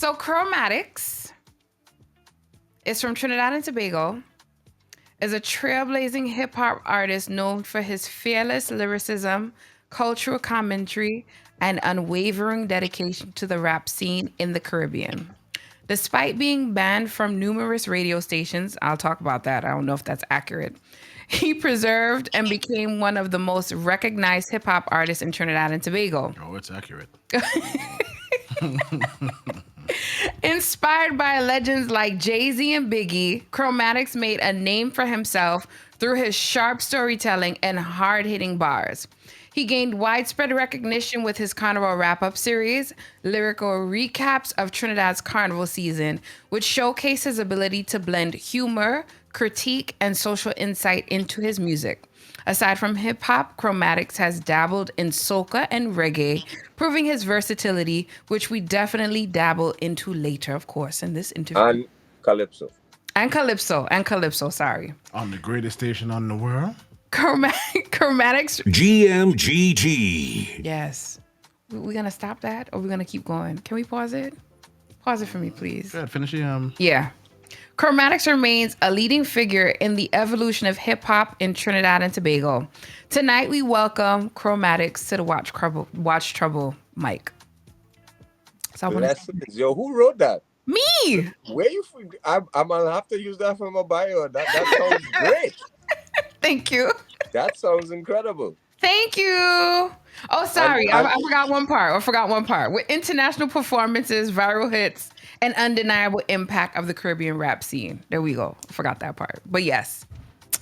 So Chromatics is from Trinidad and Tobago, is a trailblazing hip-hop artist known for his fearless lyricism, cultural commentary, and unwavering dedication to the rap scene in the Caribbean. Despite being banned from numerous radio stations, I'll talk about that. I don't know if that's accurate. He preserved and became one of the most recognized hip hop artists in Trinidad and Tobago. Oh, it's accurate. Inspired by legends like Jay-Z and Biggie, Chromatics made a name for himself through his sharp storytelling and hard-hitting bars. He gained widespread recognition with his Carnival wrap-up series, lyrical recaps of Trinidad's Carnival season, which showcase his ability to blend humor, critique, and social insight into his music. Aside from hip-hop, Chromatics has dabbled in soca and reggae, proving his versatility, which we definitely dabble into later, of course, in this interview. And Calypso. And Calypso, sorry. On the greatest station on the world. Chromatics. GMGT. Yes. We're going to stop that or we're going to keep going? Can we pause it? Pause it for me, please. Go ahead, finish it. Yeah. Chromatics remains a leading figure in the evolution of hip-hop in Trinidad and Tobago. Tonight, we welcome Chromatics to the Watch Trouble mic. So yo, who wrote that? Me! Where you? I'm gonna have to use that for my bio. That sounds great. Thank you. That sounds incredible. Thank you. Oh, sorry. I forgot one part. With international performances, viral hits, and undeniable impact of the Caribbean rap scene. There we go. I forgot that part. But yes,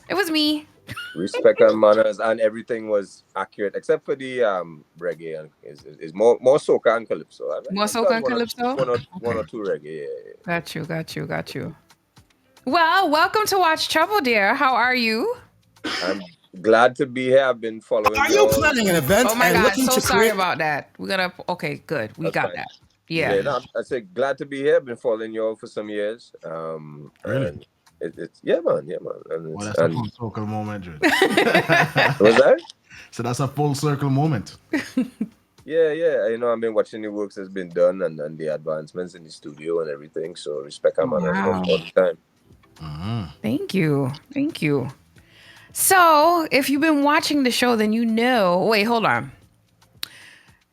it was me. Respect and manners, and everything was accurate except for the reggae and is more soca and calypso. More soca and calypso. One or two reggae. Yeah. Got you. Well, welcome to Watch Chubble, dear. How are you? I'm glad to be here. I've been following. Are you planning an event? Oh my God, so sorry about that. We're gonna. Okay, good. We got that. Yeah. No, I said glad to be here. I've been following you all for some years. Really? It's man. And well, that's a full circle moment, Jude. Was that? So that's a full circle moment. Yeah. You know, I've been watching the works that's been done and the advancements in the studio and everything. So respect and manners all the time. Mm-hmm. Thank you. So, if you've been watching the show, then you know. Wait, hold on.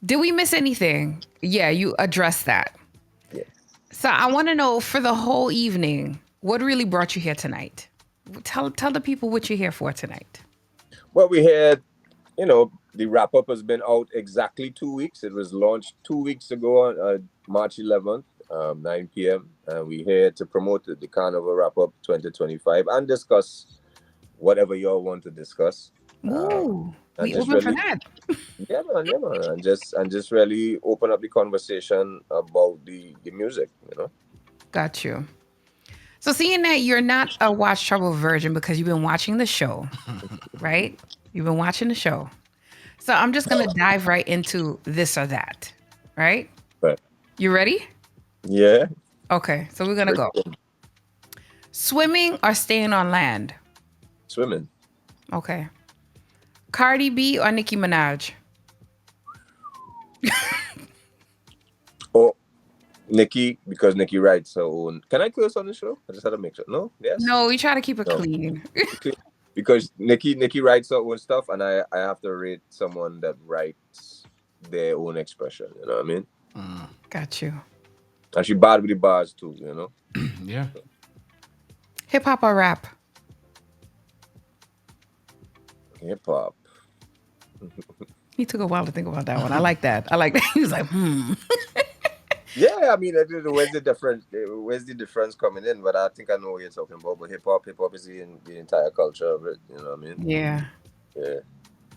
Did we miss anything? Yeah, you addressed that. Yeah. So I want to know for the whole evening, what really brought you here tonight? Tell the people what you're here for tonight. Well, we had, the wrap-up has been out exactly 2 weeks. It was launched 2 weeks ago on March 11th, 9 p.m. We're here to promote the Carnival wrap-up 2025 and discuss whatever y'all want to discuss. Ooh, we open for that. Yeah, man. And just really open up the conversation about the music, Got you. So seeing that you're not a Watch Trouble virgin because you've been watching the show, right? You've been watching the show. So I'm just going to dive right into this or that, right? Right. You ready? Yeah. Okay, so we're going to go. Swimming or staying on land? Swimming. Okay. Cardi B or Nicki Minaj? Oh, Nicki, because Nicki writes her own. Can I curse on the show? I just had to make sure. No? Yes? No, we try to keep it clean. Because Nicki writes her own stuff, and I have to rate someone that writes their own expression. You know what I mean? Got you. And she bad with the bars too, Yeah. Hip hop or rap? Hip hop. He took a while to think about that one. I like that. He was like, Yeah, I mean, where's the difference? Where's the difference coming in? But I think I know what you're talking about. But hip hop is the entire culture of it. You know what I mean? Yeah. Yeah.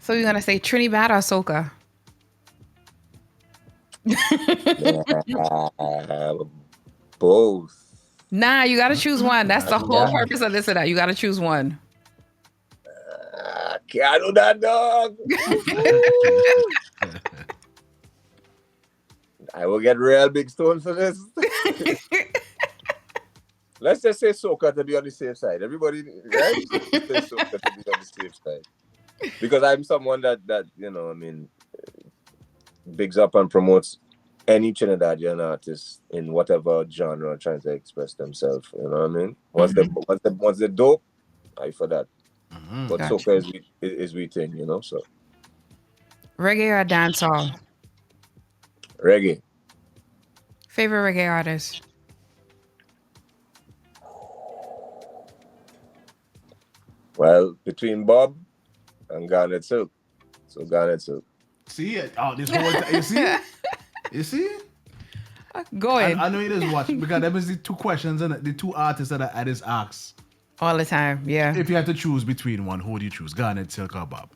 So you're gonna say Trinidad or soca? Both. Nah, you gotta choose one. That's the whole purpose of this or that. You gotta choose one. I do that, dog. I will get real big stone for this. Let's just say soca to be on the safe side. Everybody, right? Say soca to be on the safe side. Because I'm someone that bigs up and promotes any Trinidadian artist in whatever genre trying to express themselves. You know what I mean? Once they dope, I for that. But Gotcha. soca is we thing, you know. So Reggae or dancehall? reggae. Favorite reggae artist? Well, between Bob and Garnet Silk. So Garnet Silk. See it? Oh, this whole time. You see? You see? Go ahead. I know you just watch because there was the two questions and the two artists that I just asked. All the time, yeah. If you had to choose between one, who would you choose? Garnet, Silk, or Bob?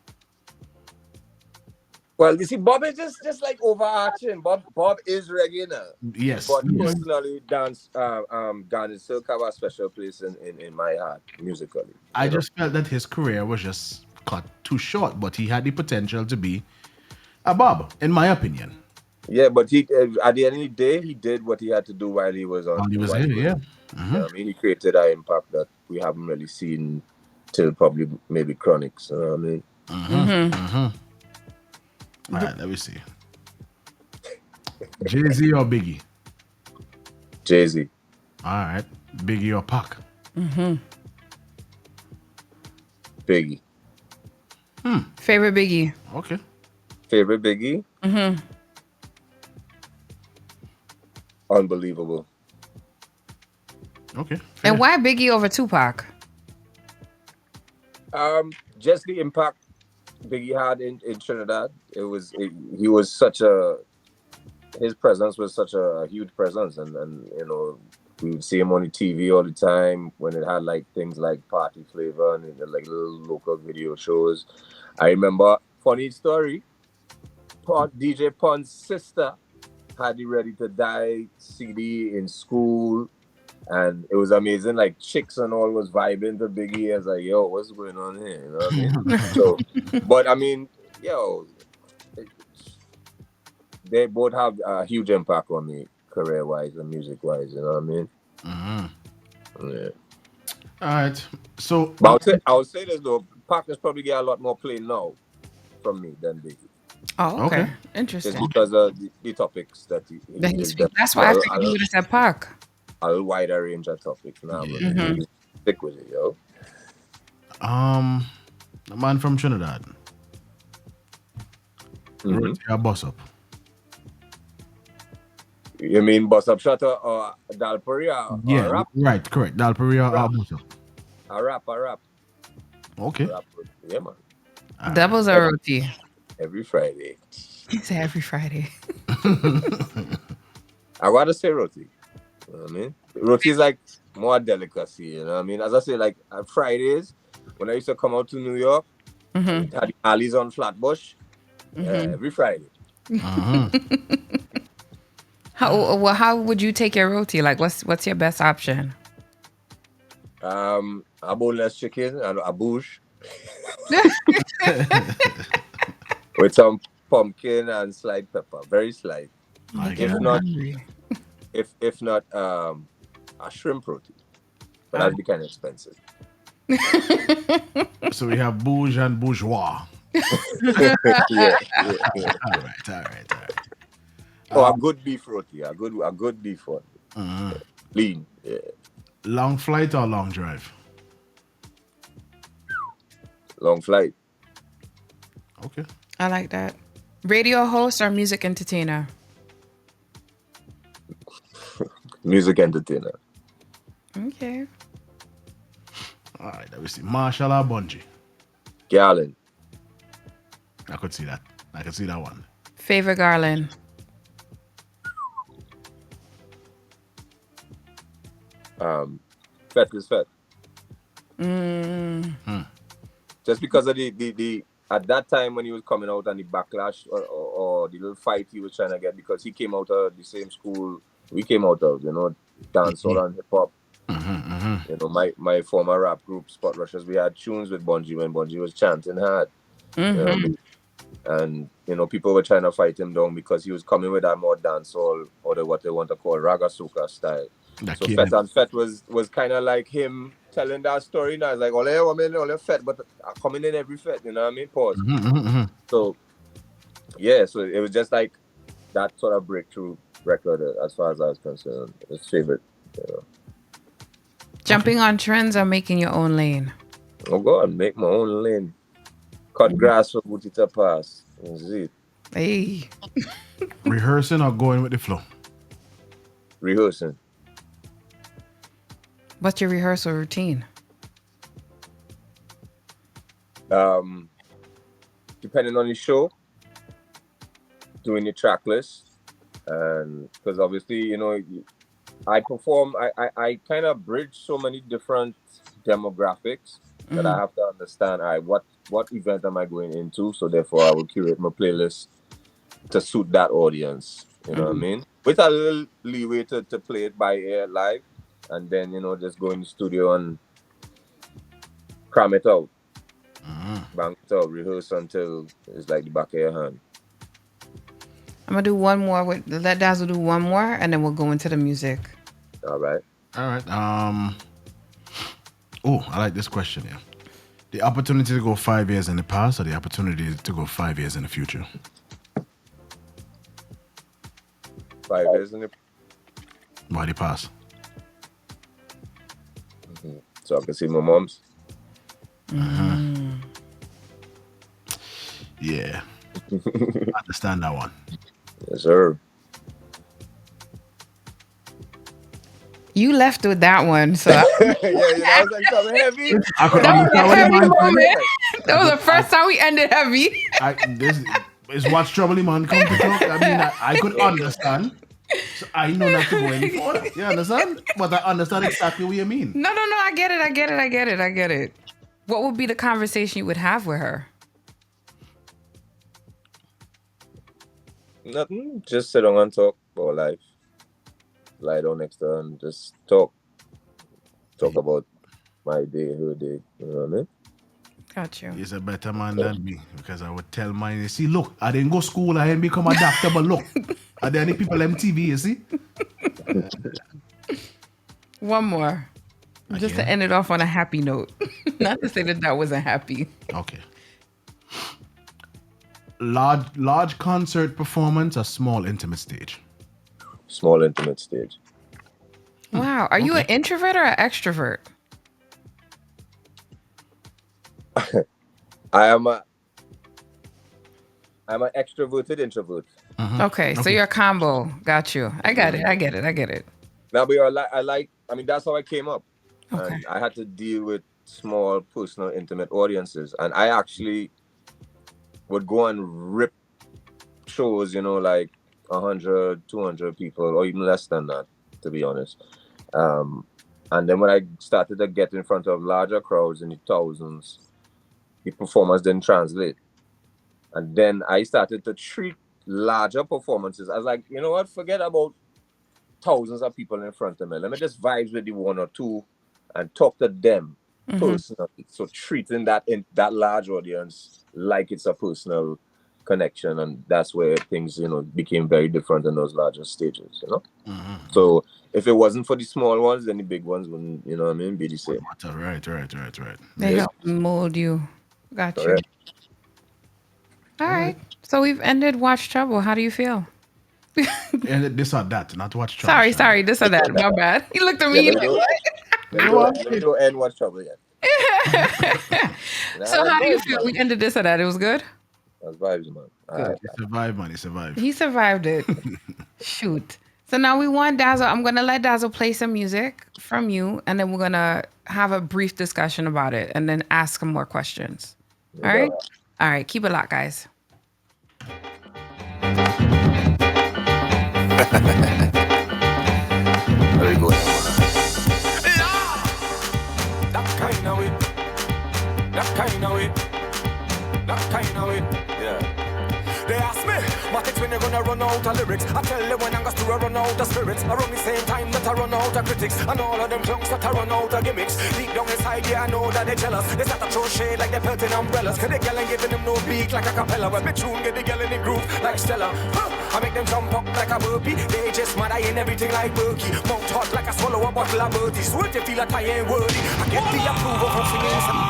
Well, you see, Bob is just like overarching. Bob is reggae now. Yes. But yes. personally, Garnet Silk have a special place in my heart musically. I just felt that his career was just cut too short, but he had the potential to be a Bob, in my opinion. Yeah, but he at the end of the day, he did what he had to do while he was on. While he was here, yeah. I mean, he created an impact that we haven't really seen till probably maybe Chronics. You know what I mean? All right, let me see. Jay-Z or Biggie? Jay-Z. All right. Biggie or Pac? Biggie. Favorite Biggie? Okay. Favorite Biggie? Unbelievable. Okay. And why Biggie over Tupac? Just the impact Biggie had in Trinidad. He was such his presence was such a huge presence, and you know, we would see him on the TV all the time when it had like things like Party Flavor and like little local video shows. I remember, funny story, DJ Pon's sister had the Ready to Die CD in school, and it was amazing. Like chicks and all was vibing to Biggie. I was like, yo, what's going on here? You know what I mean? So, but I mean, yo, they both have a huge impact on me, career-wise and music-wise. You know what I mean? Yeah. All right. So, But I would say this though, Pac probably get a lot more play now from me than Biggie. Oh, okay. Okay. Interesting. Just because of the topics that he That's why I figured you would have said Pac. a little wider range of topics now. But stick with it, yo. the man from Trinidad. Roti or Boss Up? You mean Boss Up Shutter or Dalperia? Yeah, Or rap? right, correct. Dalperia or Boss Up? A rap. Okay. Rap. Yeah, man. Doubles or roti? Every Friday. It's every Friday. I rather say roti. You know what I mean? Roti is like more delicacy, you know what I mean? As I say, like Fridays, when I used to come out to New York, we had the alleys on Flatbush every Friday. How would you take your roti? Like, what's your best option? A boneless chicken and a bouche with some pumpkin and slide pepper, very slight. If not, a shrimp roti, but that'd be kind of expensive. So we have bouge and bourgeois. yeah. All right. Oh, a good beef roti, a good beef one, lean. Yeah. Long flight or long drive? Long flight. Okay. I like that. Radio host or music entertainer? Music entertainer. Okay. All right, let me see. Marshall or Bungie? Garland. I could see that. I could see that one. Favorite Garland? Fett is Fett. Just because of the at that time when he was coming out and the backlash or the little fight he was trying to get, because he came out of the same school we came out of, you know, dancehall and hip hop. You know, my former rap group, Spot Rushers, we had tunes with Bungie when Bungie was chanting hard. You know, and you know, people were trying to fight him down because he was coming with that more dancehall or what they want to call raga soca style. So Fett and Fett was kind of like him telling that story now. It's like, all Fett, but coming in every Fett, you know what I mean? Pause. So, yeah, so it was just like that sort of breakthrough record, as far as I was concerned, his favorite. You know. Jumping on trends or making your own lane? Oh God, make my own lane. Cut grass for Booty to pass. That's it. Hey. Rehearsing or going with the flow? Rehearsing. What's your rehearsal routine? Depending on the show, doing the track list, and because obviously, you know, I perform, I kind of bridge so many different demographics that I have to understand, all right, what event am I going into? So therefore, I will curate my playlist to suit that audience. You know what I mean? With a little leeway to play it by ear live, and then, you know, just go in the studio and cram it out, bang it out, rehearse until it's like the back of your hand. I'm gonna do one more. Let Dazzle do one more, and then we'll go into the music. All right. Oh, I like this question here. The opportunity to go 5 years in the past or the opportunity to go 5 years in the future? 5 years in the Why the past? So I can see my mom's. Yeah. I understand that one. Yes, sir. You left with that one, so Yeah, you know, I was like something heavy. I could that was a understand what heavy the man moment. said. That was the first time we ended heavy. This is what Trouble man come to talk. I mean, I could understand. So I know not to go any further. You understand? But I understand exactly what you mean. No. I get it. What would be the conversation you would have with her? Nothing. Just sit down and talk about life. Lie down next to her and just talk. Talk about my day, her day. You know what I mean? Got you. He's a better man than me because I would tell mine, you see, look, I didn't go school, I didn't become a doctor, but look, are there any people MTV, you see? One more. Just to end it off on a happy note. Not to say that wasn't happy. Okay. Large concert performance or small intimate stage? Small intimate stage. Wow. Are you an introvert or an extrovert? I'm an extroverted introvert. Okay, so you're a combo. Got you. I get it. Now, but I mean, that's how I came up. Okay. And I had to deal with small, personal, intimate audiences. And I actually would go and rip shows, you know, like 100, 200 people, or even less than that, to be honest. And then when I started to get in front of larger crowds in the thousands, the performance didn't translate. And then I started to treat larger performances as like, you know what, forget about thousands of people in front of me. Let me just vibe with the one or two and talk to them personally. So treating that large audience like it's a personal connection, and that's where things, you know, became very different in those larger stages, you know. So if it wasn't for the small ones, then the big ones wouldn't, you know what I mean, be the same. Right. They help mold you. Got you. Correct. All right. So we've ended Watch Trouble. How do you feel? And this or that, not watch Trouble. Sorry, this or that. My bad. He looked at me. Yeah, like, what? let me do end Watch Trouble yet. So how do you feel? We ended this or that. It was good? That's vibes, man. He survived. He survived it. Shoot. So now we want Dazzle. I'm going to let Dazzle play some music from you, and then we're going to have a brief discussion about it and then ask him more questions. All right? All right. Keep it locked, guys. Very good. That kind of way. Yeah. They ask me, what it's when you're gonna run out of lyrics. I tell them when I'm going to run out of spirits. Around the same time that I run out of critics. And all of them clunks that I run out of gimmicks. Deep down inside, yeah, I know that they're jealous. They start to throw shade like they're pelting umbrellas. Cause the girl ain't giving them no beak like a cappella. When me tune get the girl in the groove like Stella. I make them jump up like a burpee. They just mad, I ain't everything like Berkey. Mouth hot like I swallow a bottle of Bertie. So if you feel like I ain't worthy, I get the approval from singing some.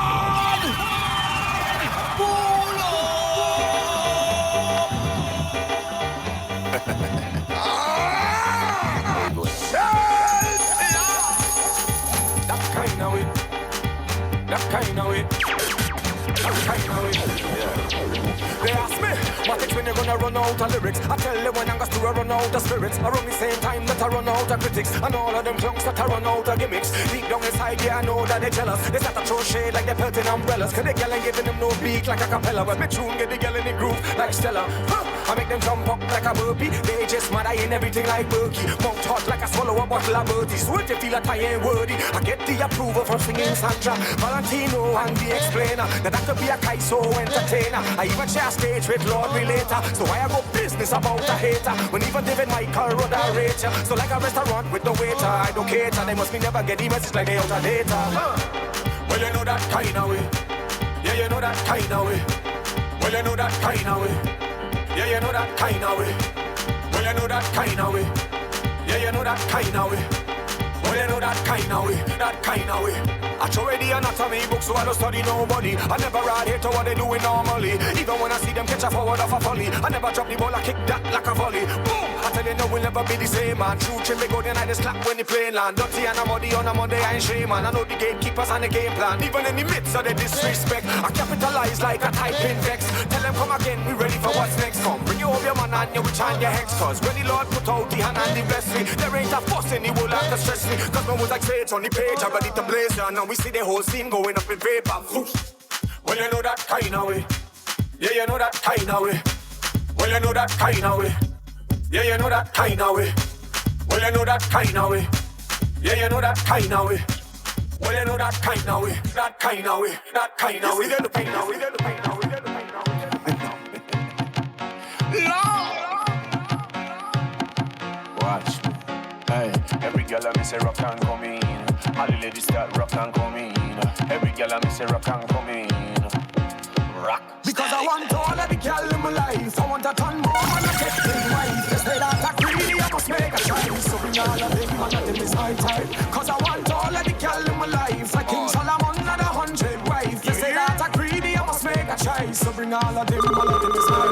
They ask me, Matics, when you're gonna run out of lyrics? I tell them when I'm gonna run out of spirits. Around the same time that I run out of critics. And all of them clunks that I run out of gimmicks. Deep down inside, yeah, I know that they're jealous. They start to throw shade like they're pelting umbrellas. Cause they girl ain't giving them no beat like a cappella. But me tune get the girl in the groove like Stella. I make them jump up like a burpee. They just mad, I ain't everything like Berkey. Mouth hot like I swallow a bottle of Bertie. So if you feel like I ain't worthy, I get the approval from singing Sandra, Valentino and the explainer. Now that could be a Kaiso entertainer. I even share stage with Lord Relator. So I go business about a hater. When even David Michael wrote a rate. So like a restaurant with the waiter, I don't cater. They must be never get the message like they out of data. Well, you know that kind of way. Yeah, you know that kind of way. Well, you know that kind of way. Yeah, you know that kind of way. Well, you know that kind of way. Yeah, you know that kind of way. Well, you know that kind of way. That kind of way. I show the anatomy book, so I don't study nobody. I never ride here to what they doing normally. Even when I see them catch a forward off a volley, I never drop the ball, I kick that like a volley. Boom! I tell you, no, we'll never be the same, man. True chill, they go then I just clap when the plane land. Dirty and a muddy on a Monday, I ain't shame, man. I know the gatekeepers and the game plan. Even in the midst of the disrespect, I capitalize like a type in vex. Tell them come again, we ready for what's next. Come, bring you over your man and your witch and your hex. Cause when the Lord put out the hand and the bless me, there ain't a fuss in the world that can stress me. Cause no one's like sage on the page, I'm ready to blaze ya. Now we see the whole scene going up in vapor. Well, you know that kind of way. Yeah, you know that kind of way. Well, you know that kind of way. Yeah, you know that kind of way. Well, you know that kind of way. Yeah, you know that kind of way. Well, you know that kind of way. That kind of way. That kind of way. They're the pain now. They're the pain now. They're the pain now. Watch me. Hey, every girl I miss a rock and come in. All the ladies that rock and come in. Every girl I miss a rock and come in. Rock. Because I want all of the girl in my life. I want a ton more and I get them wife. They say that I greedy, I must make a choice. So bring all of them and them is my type. Cause I want all of the girl in my life. Like King Solomon and 100 wife. They say that I greedy, I must make a choice. So bring all of them is my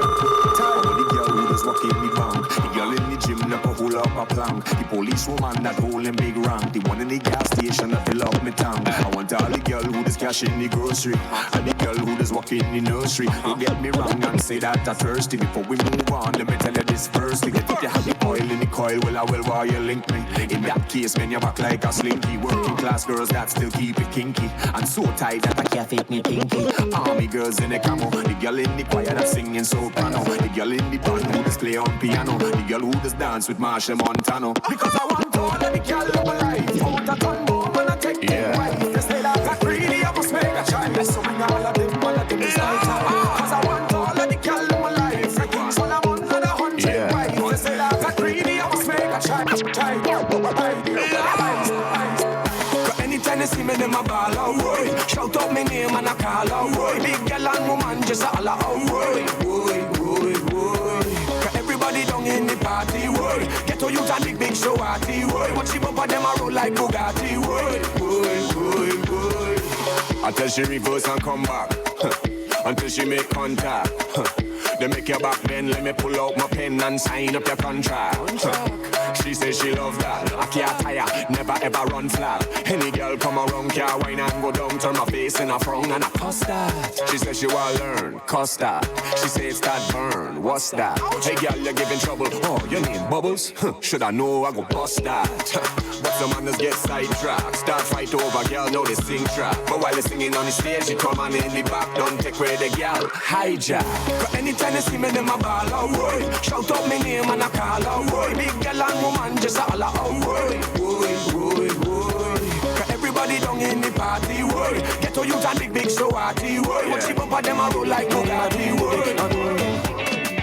type. The girl who is walking the bank. The girl in the gym that can hold up a plank. The police woman that holding big rank. The one in the gas station that fill up me tank. I want all the girl who is cash in the grocery. And the girl who is walking in the nursery. Don't get me wrong and say that I'm thirsty. Before we move on, let me tell you this first. If you have the oil in the coil, well I will why you link me. In that case, man, you back like a slinky. Working class girls that still keep it kinky. And so tight that I can't fake me pinky. Army girls in the camo. The girl in the choir that's singing soprano. The girl in the band who just play on piano. The girl who just dance with Marshall Montano. Because I want all of the girl in my life. I want a ton more when I take them wife. They say that I greedy, I must make a choice. So bring all of them is my type. Cause I want all of the girl in my life. Like King Solomon and 100 wife. They say that I greedy, I must make a choice. Anytime they see me, them a ball out, boy. Shout out my name and I call out, boy. Big girl and woman just holla out, boy. Everybody down in the party, boy. Get to you and the big show party, boy. Watch the bumper, them a roll like Bugatti, boy. Until she reverse and come back. Until she make contact. They make your back bend, let me pull out my pen and sign up your contract. She says she love that. I can't tire, never ever run flat. Any girl come around, can't whine and go down. Turn my face in a frown and I cuss that. She says she wanna learn, cuss that. She says it's that burn, what's that? Hey girl, you're giving trouble. Oh, your name Bubbles? Should I know I go bust that? But some manners get sidetracked. Start fight over girl, now they sing trap. But while they singing on the stage, she come on in the back. Don't take away the girl, hijack. Anytime they see me, them a ball out, boy. Shout out my name and I call out, boy. Big girl and woman just holla out, boy. Everybody down in the party, boy. Get to use and big show party, boy. Watch the bumper, them a roll like Bugatti, boy.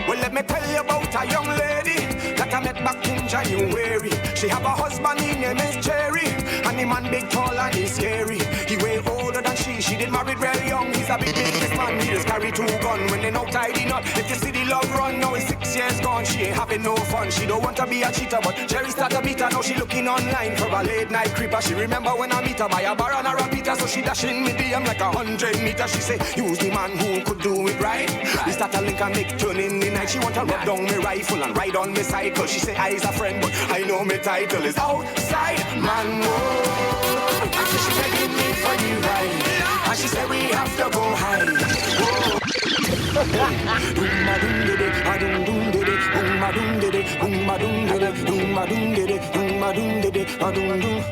Well, let me tell you about a young lady that I met back in January. She have a husband, his name is Jerry. And the man big, tall and he's scary. He way older than she did married very young. He's a big businessman, he just carry 2 guns. When they no tidy knot, if you see the love run, now it's 6 years gone. She ain't having no fun, she don't want to be a cheater. But Jerry start to beat her, now she looking online for a late night creeper. She remember when I meet her by a bar and a repeater. So she dashing me DM like 100 meters. She say, use the man who could do it right. We start to link and make turn in the night. She want to rub down me rifle and ride on me cycle. She say, I's a friend, but I know me title is Outside Man Mode. And so she begging me for the ride. And she said we have to go high. Doom a doom did it, a doom doom did it, boom a doom did it, boom a doom did it, doom a doom did it, doom a doom did it, a doom doom.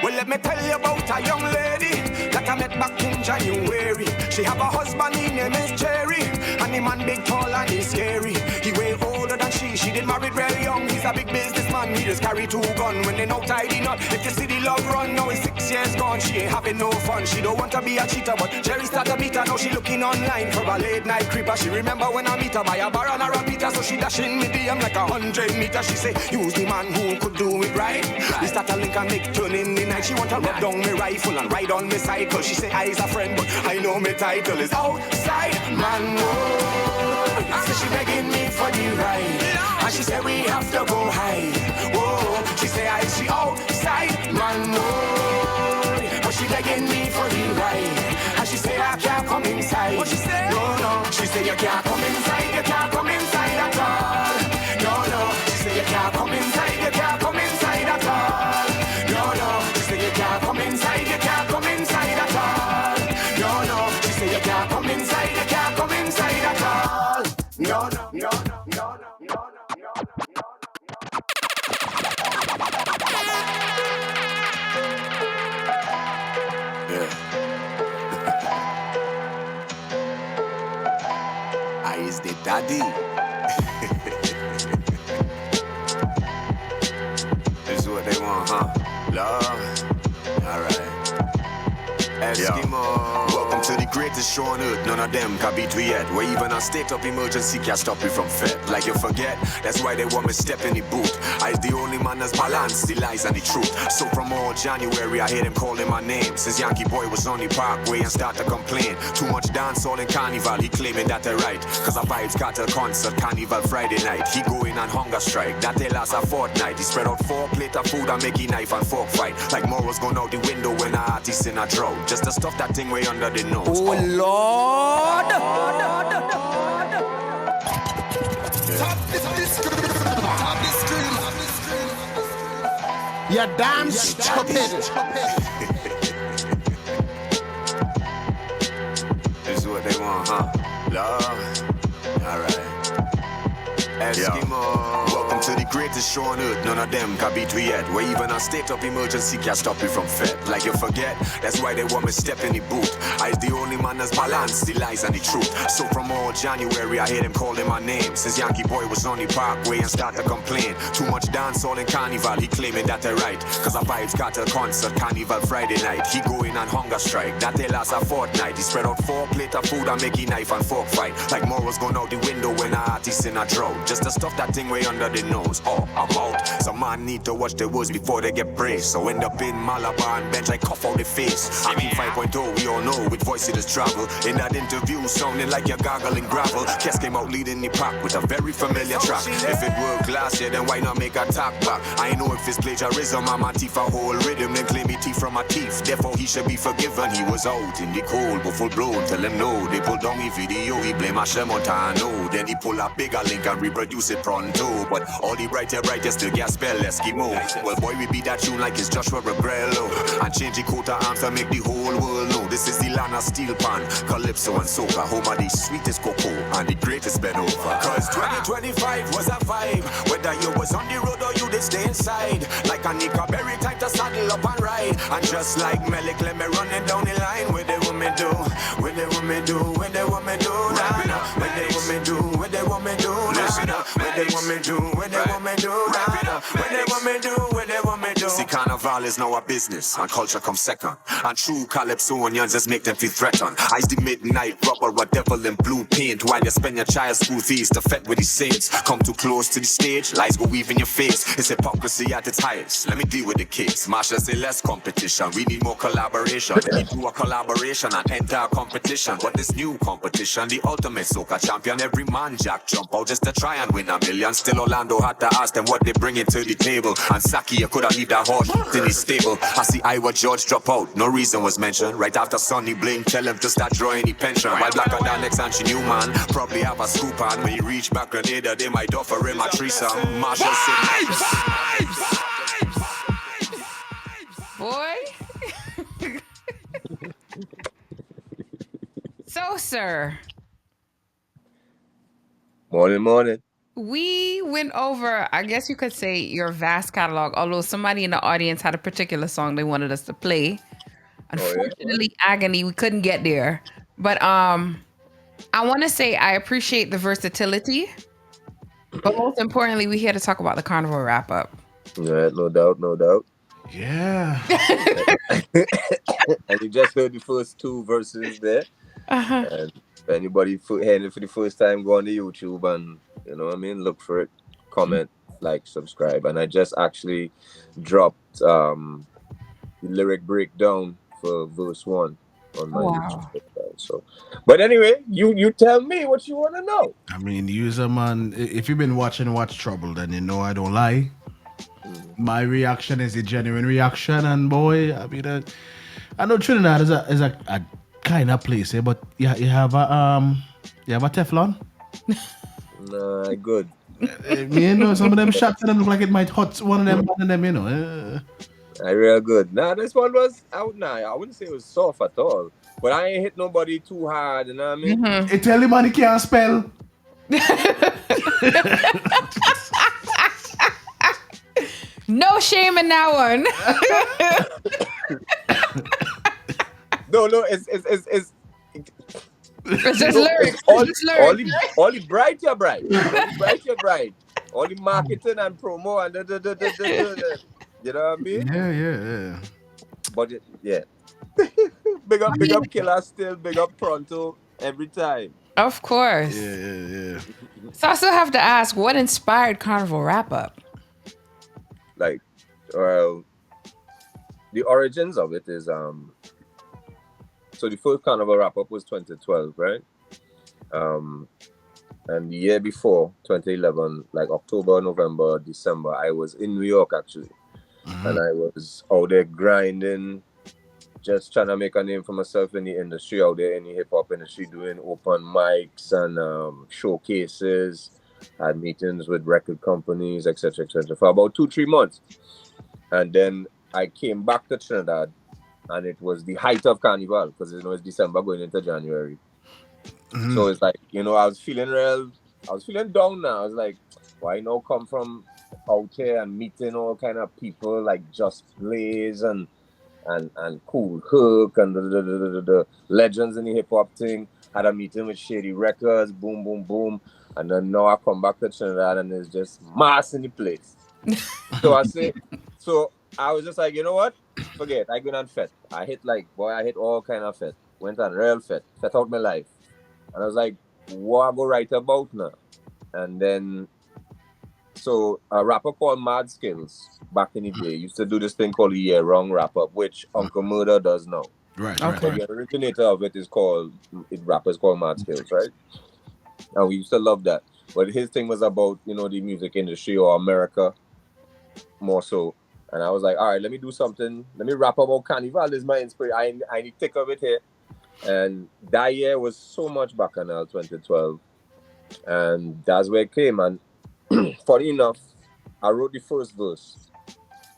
Well, let me tell you about a young lady that I met back in January. She have a husband, his name is Jerry, and the man big, tall, and he's scary. He way older than she did married very young. He's a big businessman, he just carry 2 guns. When they no tidy not, if you see the love run, now he's 6 years gone. She ain't having no fun, she don't want to be a cheater, but Jerry start to beat her. Now she looking online for a late night creeper. She remember when I meet her by a bar and a repeater, so she dashing me DM like 100 meters. She say, use the man who could do it right. We start to link and make turn in the night. She want to rub down me rifle and ride on me cycle. She say I's a friend, but I know me title is outside man. Whoa. So she begging me for the ride, and she say we have to go high. Whoa. She say she outside man. Whoa. But she begging me for the ride, and she say I can't come inside. What she say? No. She say you can't come inside. You can't come inside at all. No. She say you can't come inside. You can't come inside at all. No. She say you can't come inside. You can't come inside at all. No. She say you can't come inside. You can't come inside at all. No. I is the daddy. This is what they want, huh? Love. Alright. Eskimo. Welcome to the greatest show on earth. None of them can beat we yet. Where even a state of emergency can't stop you from fed. Like you forget, that's why they want me step in the boot. I's the only man that's balanced the lies and the truth. So from all January I hear them calling my name. Since Yankee Boy was on the parkway and start to complain. Too much dance all in Carnival, he claiming that they right. Cause our vibes got a concert, Carnival Friday night. He going on hunger strike, that they last a fortnight. He spread out 4 plates of food and make a knife and fork fight. Like morals going out the window when an artist in a drought. Just to stuff that thing way under the nose. Oh Lord! You're damn stupid. This is what they want, huh? Love. Alright. Eskimo. Welcome to the greatest show on earth. None of them can beat we yet. Where even a state of emergency can't stop you from fed. Like you forget, that's why they want me step in the boot. I's the only man that's balanced the lies and the truth. So from all January I hear them calling my name. Since Yankee Boy was on the parkway and start to complain. Too much dance all in Carnival, he claiming that they right. Cause our vibes got a concert, Carnival Friday night. He going on hunger strike, that they last a fortnight. He spread out 4 plates of food and make a knife and fork fight. Like morals going out the window when an artist in a drought. Just to stuff that thing way under the nose. Oh, I'm out. Some man need to watch the words before they get braced. So end up in Malabar and bench, I cough out the face. I mean 5.0, we all know with voice it is travel. In that interview, sounding like you're gargling gravel. Kes came out leading the pack with a very familiar track. If it worked last year, then why not make a talk back? I know if it's plagiarism, I'm a thief a whole rhythm. Then claim me teeth from my teeth, therefore he should be forgiven. He was out in the cold, but full blown. Tell him no, they pulled down the video. He blame Ashley Montano. Then he pull a bigger link and reproduce it pronto. But all the brighter still get spell Eskimo. Well boy, we beat that tune like it's Joshua Regrello. And change the coat of arms to make the whole world know. This is the land of steel pan, Calypso and Soca. Home of the sweetest cocoa and the greatest Ben over. Cause 2025 was a vibe. Whether you was on the road or you did stay inside. Like a Nika Berry type to saddle up and ride. And just like Melik, let me running down the line. What they want me do, what they want me do, what they want me do, nah, nah. What they want me do, what they want me do, nah, nah. What they want me do, what they want me do, nah, nah. What they want me do, what they want me do. See, Carnival is now a business, and culture comes second. And true Calypsonians just make them feel threatened. I's the midnight rubber, a devil in blue paint. While you spend your child's school fees to fet with the saints. Come too close to the stage, lies go weave in your face. It's hypocrisy at its highest. Let me deal with the case. Marsha say less competition, we need more collaboration. Then you do a collaboration and enter a competition. But this new competition, the ultimate soca champion. Every man jack jump out just to try and win a million. Still Orlando had to ask them what they bring it to the table. And Saki, you coulda leave that horse in his stable. I see Iowa George drop out, no reason was mentioned. Right after Sonny Blink, tell him to start drawing the pension. While Blacker than Alex and she knew man, probably have a scoop on. When he reach back Grenada, they might offer him a threesome. Marshall said, Boy. So, sir, Morning. We went over, I guess you could say, your vast catalog, although somebody in the audience had a particular song they wanted us to play. Unfortunately, Agony, we couldn't get there. But I want to say I appreciate the versatility. But most importantly, we're here to talk about the Carnival wrap-up. Yeah, no doubt. Yeah. And you just heard the first two verses there. And if anybody hearing it for the first time, go on the YouTube and, you know what I mean, look for it, comment, like, subscribe. And I just actually dropped the lyric breakdown for verse 1 on my YouTube channel. So, but anyway, you tell me what you want to know. I mean, user man, if you've been watch Trouble, then you know I don't lie. My reaction is a genuine reaction, and boy, I mean, I know Trinidad is a kind of place, but you have a Teflon. Nah, good. You know, some of them shots in them look like it might hurt one of them, you know. Real good. Nah, this one was out now. I wouldn't say it was soft at all. But I ain't hit nobody too hard, you know what I mean? It tell him man he can't spell. No shame in that one. No, it's just lyrics. All the bright, you're bright. All the marketing and promo and you know what I mean? Yeah. But big up Killer still, big up Pronto every time. Of course. Yeah. So I still have to ask, what inspired Carnival wrap-up? Like, well, the origins of it is so the first Carnival wrap-up was 2012, right? And the year before, 2011, like October, November, December, I was in New York actually. And I was out there grinding, just trying to make a name for myself in the industry out there, in the hip-hop industry, doing open mics and showcases, had meetings with record companies, etc., for about 2-3 months. And then I came back to Trinidad, and it was the height of Carnival, because you know it's December going into January. So it's like, you know, I was feeling down now. I was like, why not come from out here and meeting all kind of people like Just Blaze and Cool Hook and the legends in the hip hop thing. Had a meeting with Shady Records, boom, and then now I come back to Trinidad and there's just mass in the place. So I was just like, you know what? Forget, I go on fete. I hit all kind of fete. Went on real fete out my life. And I was like, what I go write about now? And then, so a rapper called Mad Skills, back in the day, used to do this thing called a year-round wrap-up, which Uncle Murder does now. Right. Okay. But the originator of it is called Mad Skills, right? And we used to love that. But his thing was about, you know, the music industry or America more so. And I was like, all right, let me do something. Let me rap about Carnival. This is my inspiration. I need to take of it here. And that year was so much bacchanal, 2012. And that's where it came. And funny enough, I wrote the first verse.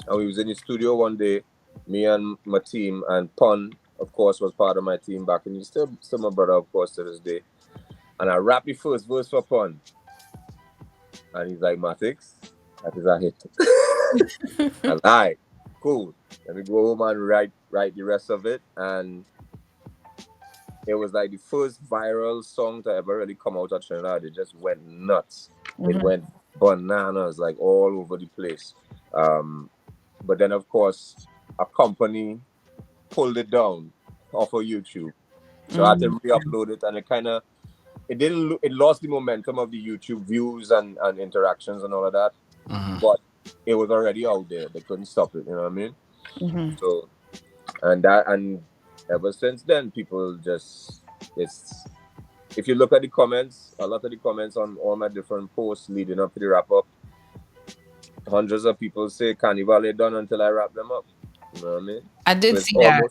And we was in the studio one day, me and my team, and Pun, of course, was part of my team back in the still my brother, of course, to this day. And I rapped the first verse for Pun. And he's like, Matix, that is a hit. And all right, cool. Let me go home and write the rest of it. And it was like the first viral song to ever really come out of Trinidad. It just went nuts. It went bananas, like all over the place. But then, of course, a company pulled it down off of YouTube. So I had to re-upload it, and it lost the momentum of the YouTube views and interactions and all of that. But it was already out there. They couldn't stop it, you know what I mean? So, and ever since then, people just, if you look at the comments, a lot of the comments on all my different posts leading up to the wrap-up, hundreds of people say Carnival ain't done until I wrap them up. You know what I mean? I did see that.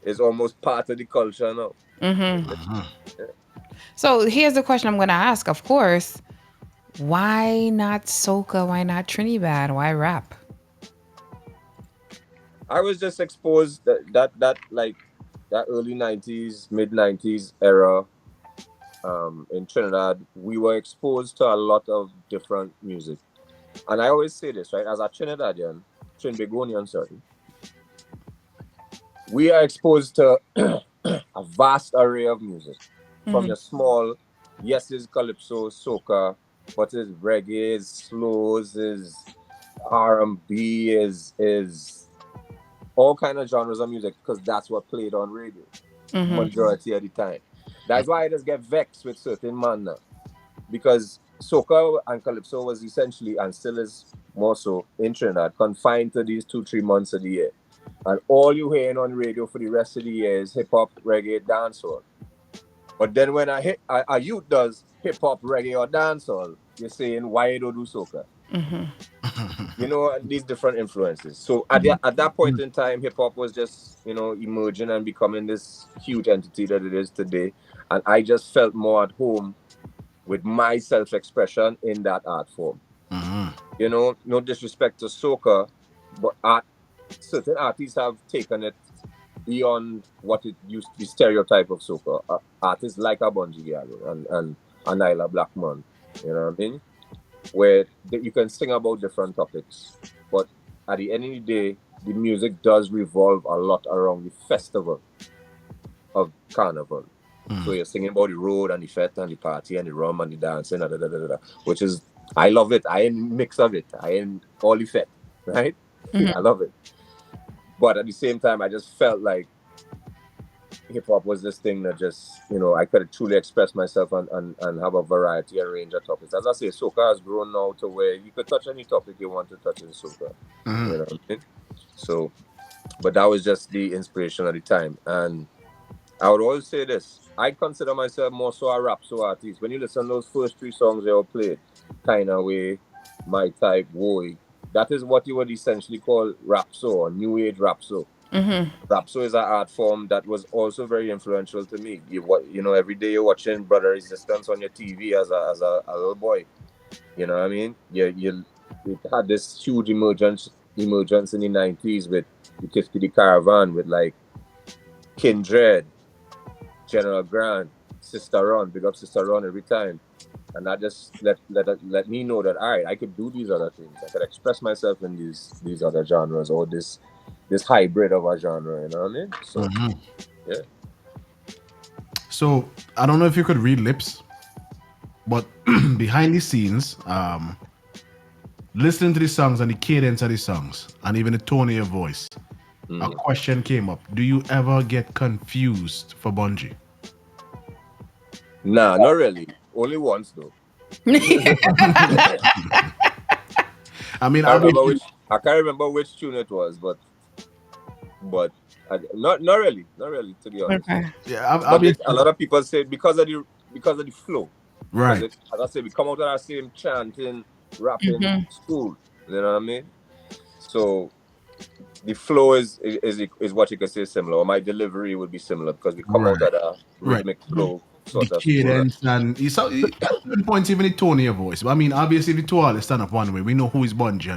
It's almost part of the culture now. So here's the question I'm going to ask, of course. Why not soca? Why not Trinidad? Why rap? I was just exposed that early 90s, mid 90s era in Trinidad, we were exposed to a lot of different music. And I always say this, right? As a Trinidadian, Trinbagonian, sorry, we are exposed to a vast array of music. From your small, yes, it's calypso, soca, but it's reggae, it's slows, is R&B, is all kind of genres of music because that's what played on radio majority of the time. That's why I just get vexed with certain man now. Because soca and calypso was essentially, and still is more so in Trinidad, confined to these 2-3 months of the year. And all you hearing on radio for the rest of the year is hip-hop, reggae, dancehall. But then when a youth does hip-hop, reggae, or dancehall, you're saying, why you don't do soca? You know, these different influences. So at that point in time, hip-hop was just, you know, emerging and becoming this huge entity that it is today. And I just felt more at home with my self-expression in that art form. You know, no disrespect to soca, but certain artists have taken it beyond what it used to be stereotype of soca. Artists like a Bunji Garlin and Nyla Blackman, you know what I mean? Where you can sing about different topics, but at the end of the day, the music does revolve a lot around the festival of Carnival. So you're singing about the road and the fete and the party and the rum and the dancing, which is, I love it. I am mix of it. I am all the fete, right? I love it. But at the same time, I just felt like hip hop was this thing that just, you know, I could truly express myself and have a variety and range of topics. As I say, soca has grown now to where you could touch any topic you want to touch in soca. You know what I mean? So, but that was just the inspiration at the time. And I would always say this. I consider myself more so a rap so artist. When you listen to those first 3 songs they all played, Kinda Way, My Type, Woy, that is what you would essentially call rap so or new age rap so. Rap so is an art form that was also very influential to me. You know, every day you're watching Brother Resistance on your TV as a little boy. You know what I mean? You had this huge emergence in the 90s with the 50 Caravan, with like Kindred, General Grant, Sister Ron, big up Sister Ron every time. And that just let me know that, all right, I could do these other things. I could express myself in these other genres, or this hybrid of a genre, you know what I mean? So, yeah. So, I don't know if you could read lips, but behind the scenes, listening to the songs and the cadence of the songs, and even the tone of your voice, a question came up. Do you ever get confused for Bunji? Nah, not really. Only once, though. I mean, I can't remember which tune it was, but not really, to be honest. Okay. Yeah, A lot of people say because of the flow, right. As I say, we come out of that same chanting, rapping school. You know what I mean? So the flow is what you can say similar, or my delivery would be similar because we come out of that rhythmic flow. Sort The of cadence and at points even the tone of your voice. But I mean, obviously the two all stand up one way. We know who is Bunji.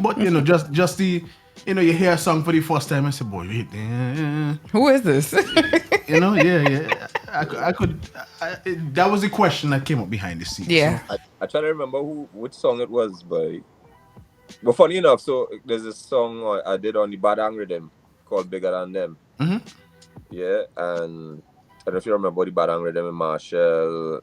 But you know, just the, you know, you hear a song for the first time and say, boy, wait, Who is this? you know, yeah. That was the question that came up behind the scenes. Yeah. So, I try to remember which song it was, but funny enough, so there's a song I did on the Badang rhythm called Bigger Than Them. Yeah, and I don't know if you remember the Badang rhythm in Marshall.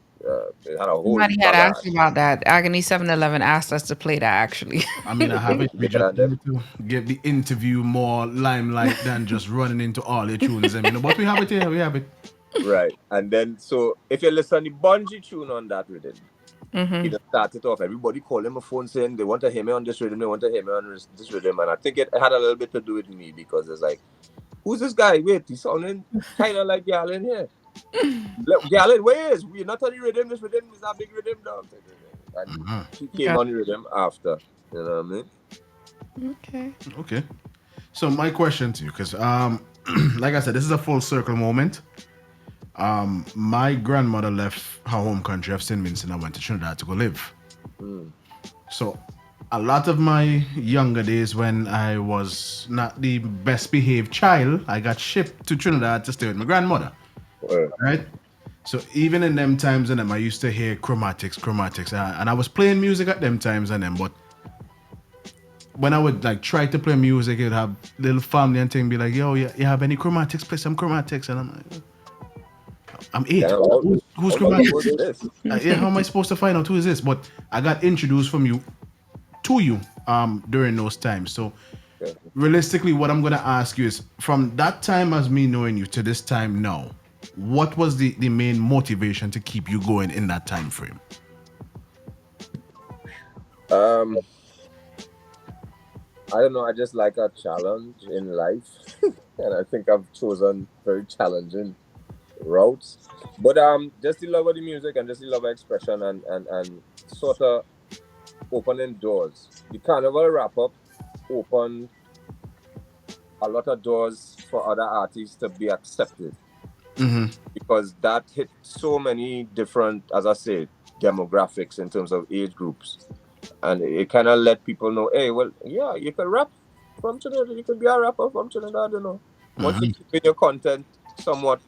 It had a whole. Somebody had asked about that. Agony 711 asked us to play that actually. I mean, I have it. We just need to give the interview more limelight than just running into all the tunes. You know, but we have it here. We have it. Right, and then so if you listen to the Bunji tune on that rhythm, he just started off. Everybody called him a phone saying they want to hear me on this rhythm. They want to hear me on this rhythm, and I think it had a little bit to do with me because it's like, who's this guy? Wait, he's sounding kind of like Galen here. Galen, where is? We're not on the rhythm. This rhythm is a big rhythm now. And he came on the rhythm after. You know what I mean? Okay. So my question to you, because like I said, this is a full circle moment. My grandmother left her home country of St. Vincent and went to Trinidad to go live. So a lot of my younger days, when I was not the best behaved child, I got shipped to Trinidad to stay with my grandmother. Right? So even in them times and them, I used to hear Chromatics, and I was playing music at them times and them. But when I would like try to play music, it'd have little family and thing be like, "Yo, you have any Chromatics? Play some Chromatics." And I'm like, "I'm 8. Yeah, Who's how long was Chromatics? this? Yeah, how am I supposed to find out who is this?" But I got introduced to you during those times. So Okay. realistically, what I'm gonna ask you is, from that time as me knowing you to this time now, what was the main motivation to keep you going in that time frame? Um, I don't know. I just like a challenge in life, and I think I've chosen very challenging routes. But just the love of the music and just the love of expression and sort of opening doors. The Carnival wrap up opened a lot of doors for other artists to be accepted because that hit so many different, as I said, demographics in terms of age groups, and it kind of let people know, hey, well, yeah, you can rap from Trinidad, you can be a rapper from Trinidad, you know, once you keep your content somewhat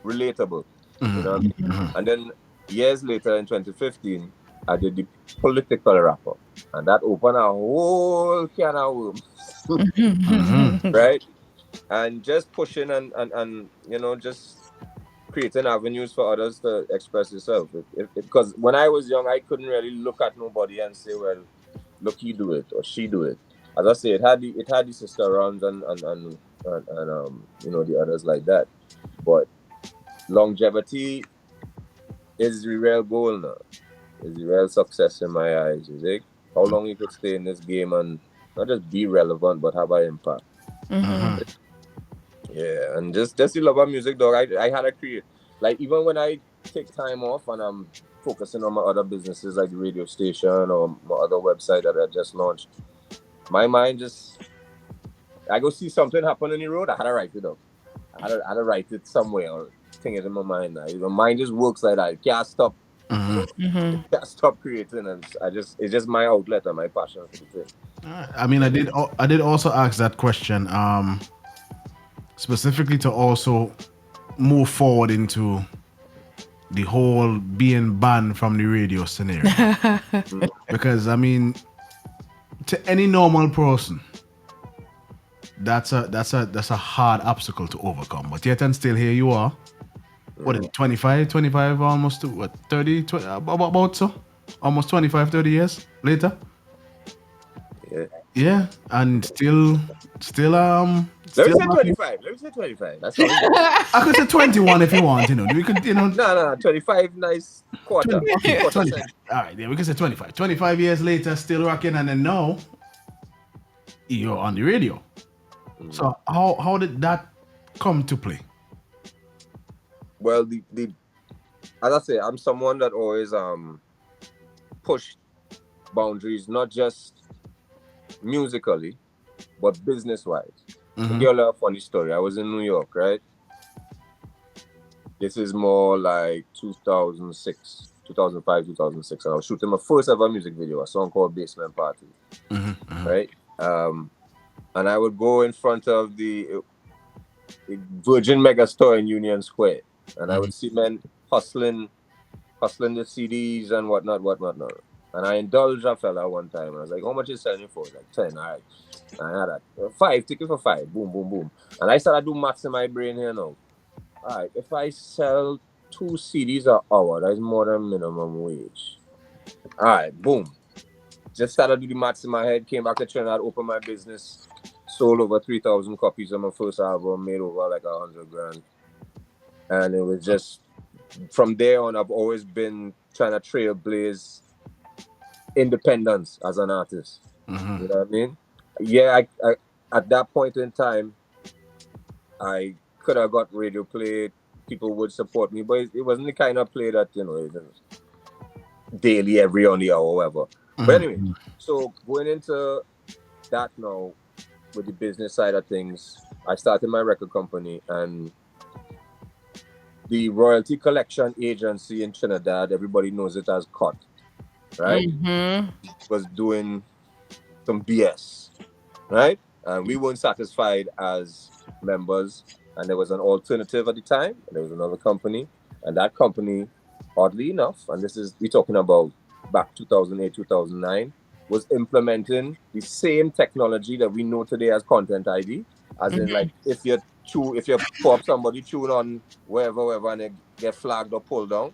relatable, you know what I mean? And then years later in 2015, I did the political rapper, and that opened a whole can of worms, right? And just pushing and you know, just creating avenues for others to express yourself. Because when I was young, I couldn't really look at nobody and say, well, look, he do it or she do it. As I say, it had the sister runs and you know, the others like that. But longevity is the real goal now. Is the real success in my eyes. You see, how long you could stay in this game and not just be relevant but have an impact. Yeah, and just the love of music, dog. I had to create, like, even when I take time off and I'm focusing on my other businesses like the radio station or my other website that I just launched, my mind just, I go see something happen on the road, I had to write it up. I had to write it somewhere or think it in my mind. Now. My mind just works like that. It can't stop. It can't stop creating, and it's just my outlet and my passion for the thing. I mean, I did also ask that question, specifically to also move forward into the whole being banned from the radio scenario. Because I mean, to any normal person, that's a hard obstacle to overcome. But yet and still, here you are. What is it, 25, almost to what, 30, 20, about so? Almost 25, 30 years later? Yeah. Yeah, and still, Let me say 25. Let me say 25. That's all. I could say 21 if you want, you know. We could, you know. No. 25, nice quarter. 20, okay, Quarter 20. cent. All right, yeah, we can say 25. 25 years later, still rocking, and then now you're on the radio. So how did that come to play? Well, the as I say, I'm someone that always pushed boundaries, not just musically, but business wise. To give you a little funny story, I was in New York, right? This is more like 2006, 2005, 2006, and I was shooting my first ever music video, a song called Basement Party, right? And I would go in front of the Virgin Megastore in Union Square, and I would see men hustling the CDs and whatnot. And I indulged a fella one time, and I was like, "How much is selling for?" Like 10. All right, and I had that 5 ticket for 5. Boom, boom, boom. And I started to do maths in my brain here now. All right, if I sell 2 CDs an hour, that is more than minimum wage. All right, boom. Just started to do the maths in my head. Came back to Trinidad, opened my business, sold over 3,000 copies of my first album, made over like 100 grand. And it was just, from there on, I've always been trying to trailblaze independence as an artist. You know what I mean? Yeah, I at that point in time, I could have got radio play, people would support me, but it wasn't the kind of play that, you know, it was daily, every on the hour, whatever. But anyway, so going into that now, with the business side of things, I started my record company, and the royalty collection agency in Trinidad, everybody knows it as COT, right? Was doing some BS, right? And we weren't satisfied as members, and there was an alternative at the time, and there was another company, And that company, oddly enough, and we're talking about back 2008, 2009, was implementing the same technology that we know today as Content ID. As in, like, if you pull up somebody tune on wherever, and they get flagged or pulled down.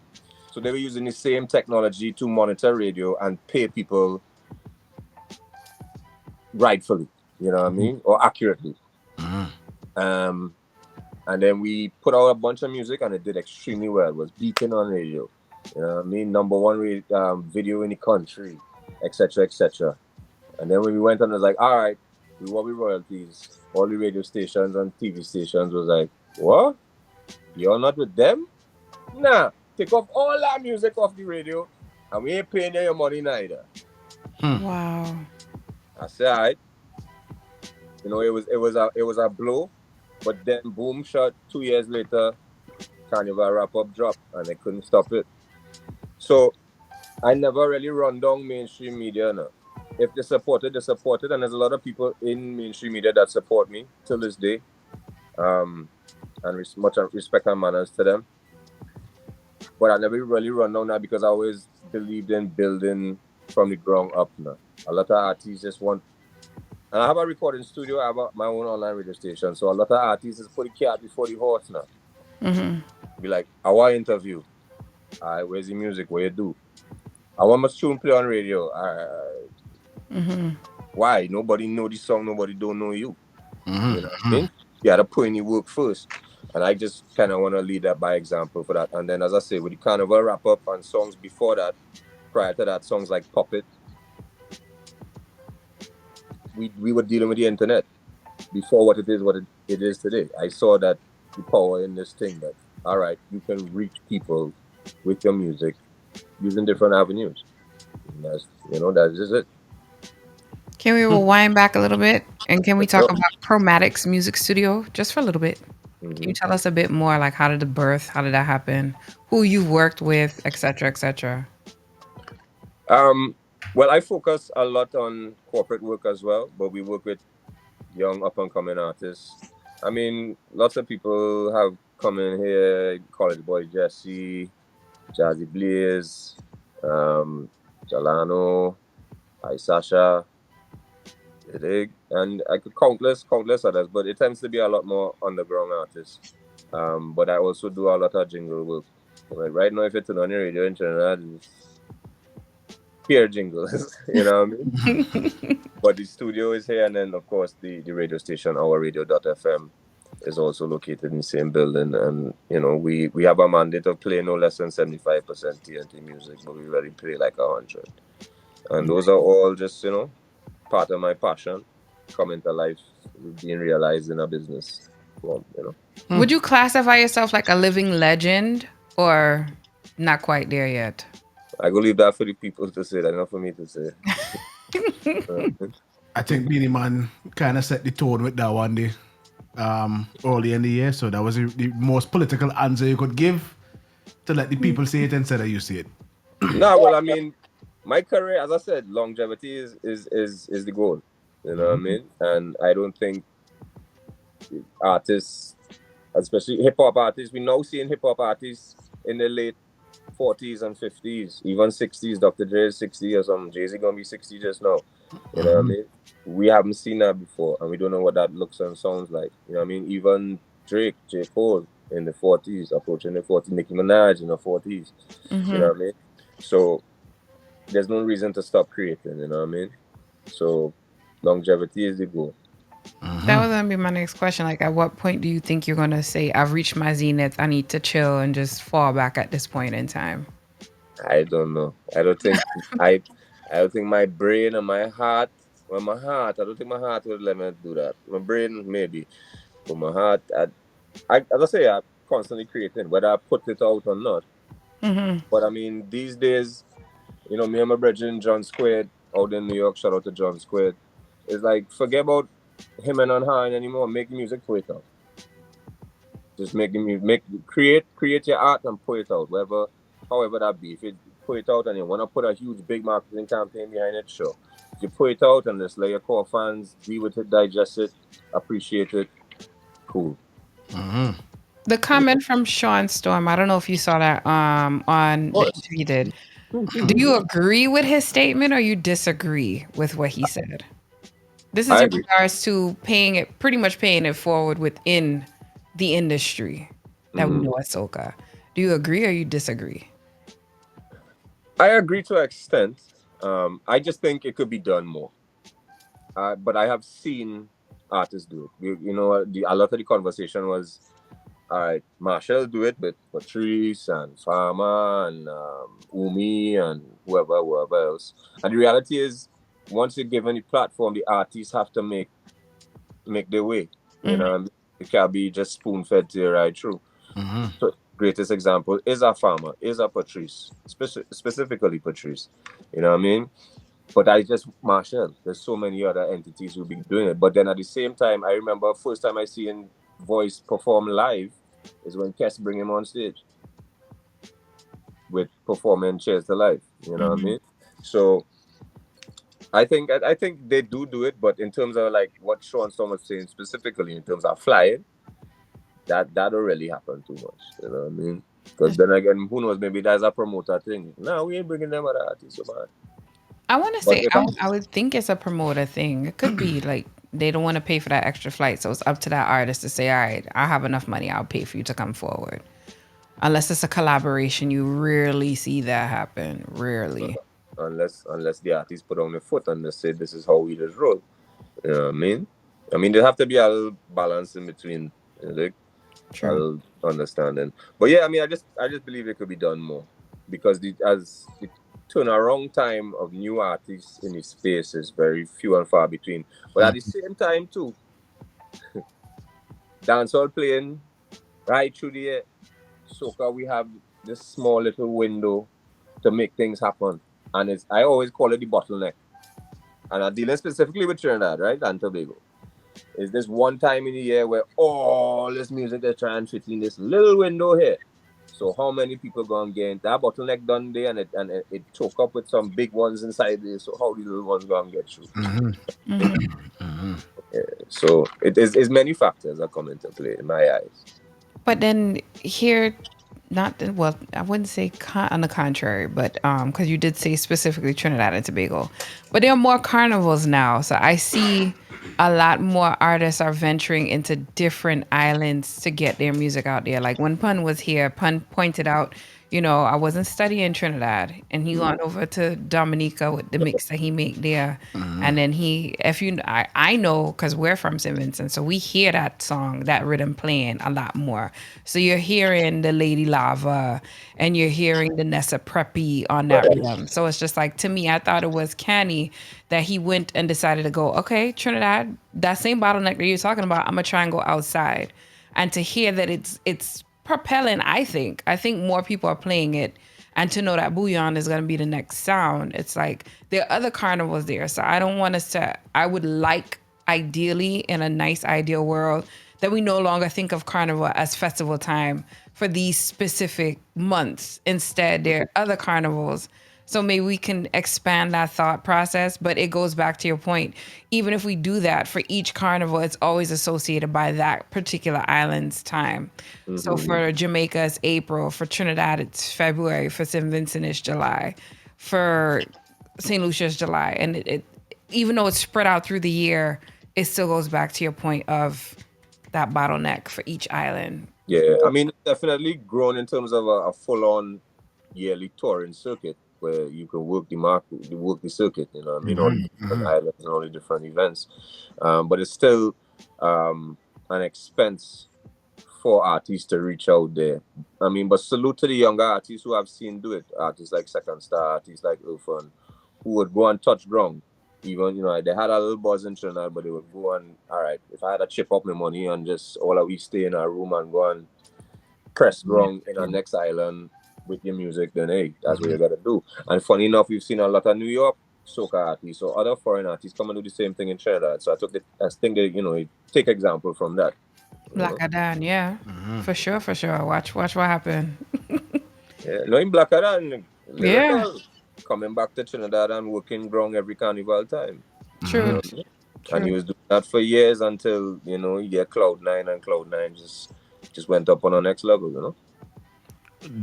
So they were using the same technology to monitor radio and pay people rightfully, you know what I mean, or accurately. And then we put out a bunch of music, and it did extremely well. It was beaten on radio, you know what I mean, number one video in the country, etc., etc. And then when we went on, it was like, all right, we want royalties. All the radio stations and TV stations was like, what? You're not with them? Nah, take off all that music off the radio, and we ain't paying you your money neither. Wow. I said, all right. You know, it was a blow, but then boom, shot 2 years later, Carnival wrap up drop, and they couldn't stop it. So I never really run down mainstream media now. If they support it, they support it, and there's a lot of people in mainstream media that support me till this day. And much respect and manners to them. But I never really run down now because I always believed in building from the ground up now. A lot of artists just want. And I have a recording studio. I have my own online radio station. So a lot of artists just put the cat before the horse now. Be like, I want interview. All right, where's the music? What you do? I want my tune play on radio. Why? Nobody know the song. Nobody don't know you. You know what I mean? You got to put in your work first. And I just kind of want to lead that by example for that. And then, as I say, with the Carnival wrap up and songs before that, prior to that, songs like Puppet, we were dealing with the internet before what it is today. I saw that the power in this thing that, all right, you can reach people with your music using different avenues. And that's just it. Can we rewind back a little bit? And can we talk about Chromatics Music Studio just for a little bit? Can you tell us a bit more, like how did that happen? Who you worked with, et cetera, et cetera? Well, I focus a lot on corporate work as well, but we work with young up-and-coming artists. I mean, lots of people have come in here, College Boy Jesse, Jazzy Blaze, Jalano, Sasha, and I could countless others, but it tends to be a lot more underground artists. But I also do a lot of jingle work. Right now, if you turn on your radio in Trinidad, it's pure jingles, you know what I mean? But the studio is here, and then of course the radio station, our radio.fm, is also located in the same building. And we have a mandate of playing no less than 75% TNT music, but we really play like 100. And those are all just part of my passion coming to life, being realized in a business form. Would you classify yourself like a living legend, or not quite there yet? I go leave that for the people to say. That's not for me to say. I think Beanie Man kind of set the tone with that one day, early in the year. So that was the most political answer you could give, to let the people say it instead of you say it. No, well, I mean, my career, as I said, longevity is the goal. You know what I mean? And I don't think artists, especially hip hop artists, we now seeing hip hop artists in the late 40s and 50s, even 60s. Dr. Dre is 60 or something. Jay-Z gonna be 60 just now. You know what I mean? We haven't seen that before, and we don't know what that looks and sounds like. You know what I mean? Even Drake, J. Cole in the 40s, approaching the 40s, Nicki Minaj in the 40s. You know what I mean? So there's no reason to stop creating, you know what I mean? So longevity is the goal. That was going to be my next question. Like, at what point do you think you're going to say, I've reached my zenith, I need to chill and just fall back at this point in time? I don't know. I don't think I don't think my brain and my heart, I don't think my heart would let me do that. My brain, maybe. But my heart, as I say, I'm constantly creating, whether I put it out or not. But I mean, these days, me and my brother John Squared out in New York, shout out to John Squared, it's like, forget about him and on high anymore. Make music, put it out. Just create your art and put it out, however that be. If you put it out and you want to put a huge big marketing campaign behind it, sure. If you put it out and just let your core fans deal with it, digest it, appreciate it, cool. The comment from Sean Storm, I don't know if you saw that on the course. interview he did. Do you agree with his statement or you disagree with what he said? This is I in agree. regards to pretty much paying it forward within the industry that we Mhm. know as soca. Do you agree or you disagree? I agree to an extent. I just think it could be done more. But I have seen artists do it. A lot of the conversation was, all right, Marshall do it with Patrice and Farmer and Umi and whoever else. And the reality is, once you're given the platform, the artists have to make their way. You Mhm. know, what I mean? It can't be just spoon fed to you right through. So, greatest example is a Farmer, is a Patrice, specifically Patrice. You know what I mean? But I just Marshall. There's so many other entities who be doing it. But then at the same time, I remember first time I seen Voice perform live is when Kes bring him on stage with performing Cheers to Life. You know what I mean? So I think they do it, but in terms of like what Sean Storm was saying specifically in terms of flying, that don't really happen too much. You know what I mean? Because then again, who knows? Maybe that's a promoter thing. No, we ain't bringing them other artists, so man. I want to But say if I would think it's a promoter thing. It could be like they don't want to pay for that extra flight, so it's up to that artist to say, "All right, I have enough money. I'll pay for you to come forward." Unless it's a collaboration, you rarely see that happen. Rarely. unless the artist put on the foot and they say this is how we just roll. You know what I mean? I mean there have to be a little balance in between, like a True. little understanding. But yeah, I mean I just believe it could be done more because as the turnaround time of new artists in the space is very few and far between. But at the same time too, dancehall playing right through the year. Soca we have this small little window to make things happen. And I always call it the bottleneck. And I'm dealing specifically with Trinidad, right? And Tobago. Is this one time in the year where all this music is trying to fit in this little window here. So how many people gonna get that bottleneck done there and it choke up with some big ones inside there. So how the little ones gonna get through? So it's many factors that come into play in my eyes. But then here, not well, I wouldn't say on the contrary, but because you did say specifically Trinidad and Tobago, but there are more carnivals now, so I see a lot more artists are venturing into different islands to get their music out there. Like when Pun was here, Pun pointed out, I wasn't studying Trinidad, and he went over to Dominica with the mix that he made there, and then I know because we're from St. Vincent, so we hear that song, that rhythm playing a lot more. So you're hearing the Lady Lava, and you're hearing the Nessa Preppy on that rhythm. So it's just like, to me, I thought it was canny that he went and decided to go, okay, Trinidad, that same bottleneck that you're talking about, I'm gonna try and go outside, and to hear that it's propelling. I think more people are playing it, and to know that bouillon is going to be the next sound. It's like there are other carnivals there, so I don't want us to. I would like, ideally, in a nice ideal world, that we no longer think of carnival as festival time for these specific months. Instead, there are other carnivals. So maybe we can expand that thought process, but it goes back to your point. Even if we do that for each carnival, it's always associated by that particular island's time. So for Jamaica, it's April. For Trinidad, it's February. For St. Vincent, it's July. For St. Lucia, it's July. And it even though it's spread out through the year, it still goes back to your point of that bottleneck for each island. Yeah, I mean, definitely grown in terms of a full-on yearly touring circuit where you can work the circuit. You know, what I mean, all the different islands and all the different events. But it's still an expense for artists to reach out there. I mean, but salute to the younger artists who I've seen do it. Artists like Second Star, artists like Irfan, who would go and touch ground. Even, they had a little buzz in Trinidad, but they would go and, all right, if I had to chip up my money and just all of we stay in our room and go and press ground in our next island with your music, then hey, that's what you gotta do. And funny enough, we've seen a lot of New York soca artists or other foreign artists come and do the same thing in Trinidad. So I think that, take example from that. Black Adan, yeah. For sure, for sure. Watch what happened. Yeah, no, in Black Adan, Yeah. lyrical, coming back to Trinidad and working ground every carnival time. True. And he was doing that for years until, you get Cloud9 and Cloud9 just just went up on the next level, you know.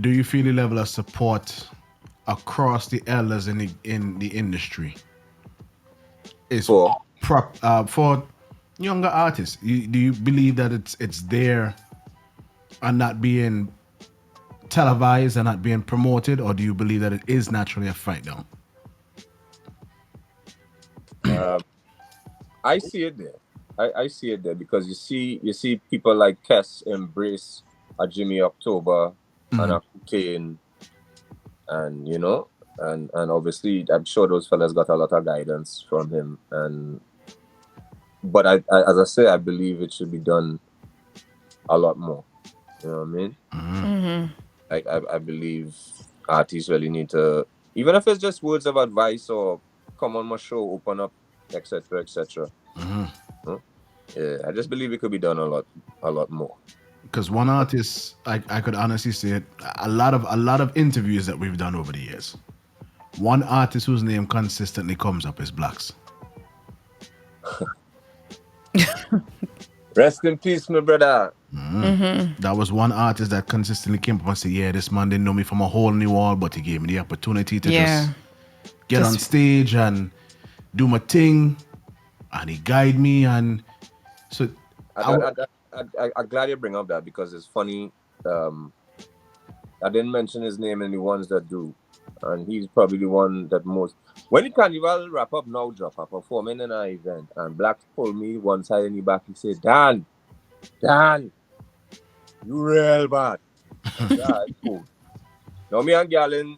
Do you feel the level of support across the elders in the industry is For for younger artists? Do you believe that it's there and not being televised and not being promoted, or do you believe that it is naturally a fight now? I see it there. I see it there because you see people like Kes embrace a Jimmy October and a Kane, and you know, and obviously I'm sure those fellas got a lot of guidance from him. But I as I say, I believe it should be done a lot more. You know what I mean? I believe artists really need to, even if it's just words of advice or come on my show, open up, etc., etc. Yeah, I just believe it could be done a lot more. Because one artist, I could honestly say it, a lot of interviews that we've done over the years, one artist whose name consistently comes up is Blacks. Rest in peace, my brother. That was one artist that consistently came up and said, yeah, this man didn't know me from a hole in the wall, but he gave me the opportunity to just get on stage and do my thing, and he guided me. And so I'm glad you bring up that, because it's funny. I didn't mention his name in the ones that do, and he's probably the one that most. When the Carnival wrap up now drop, I performing in an event, and Blacks pulled me one side in the back. He said, Dan, you real bad. Yeah, it's cool. Now me and Galen,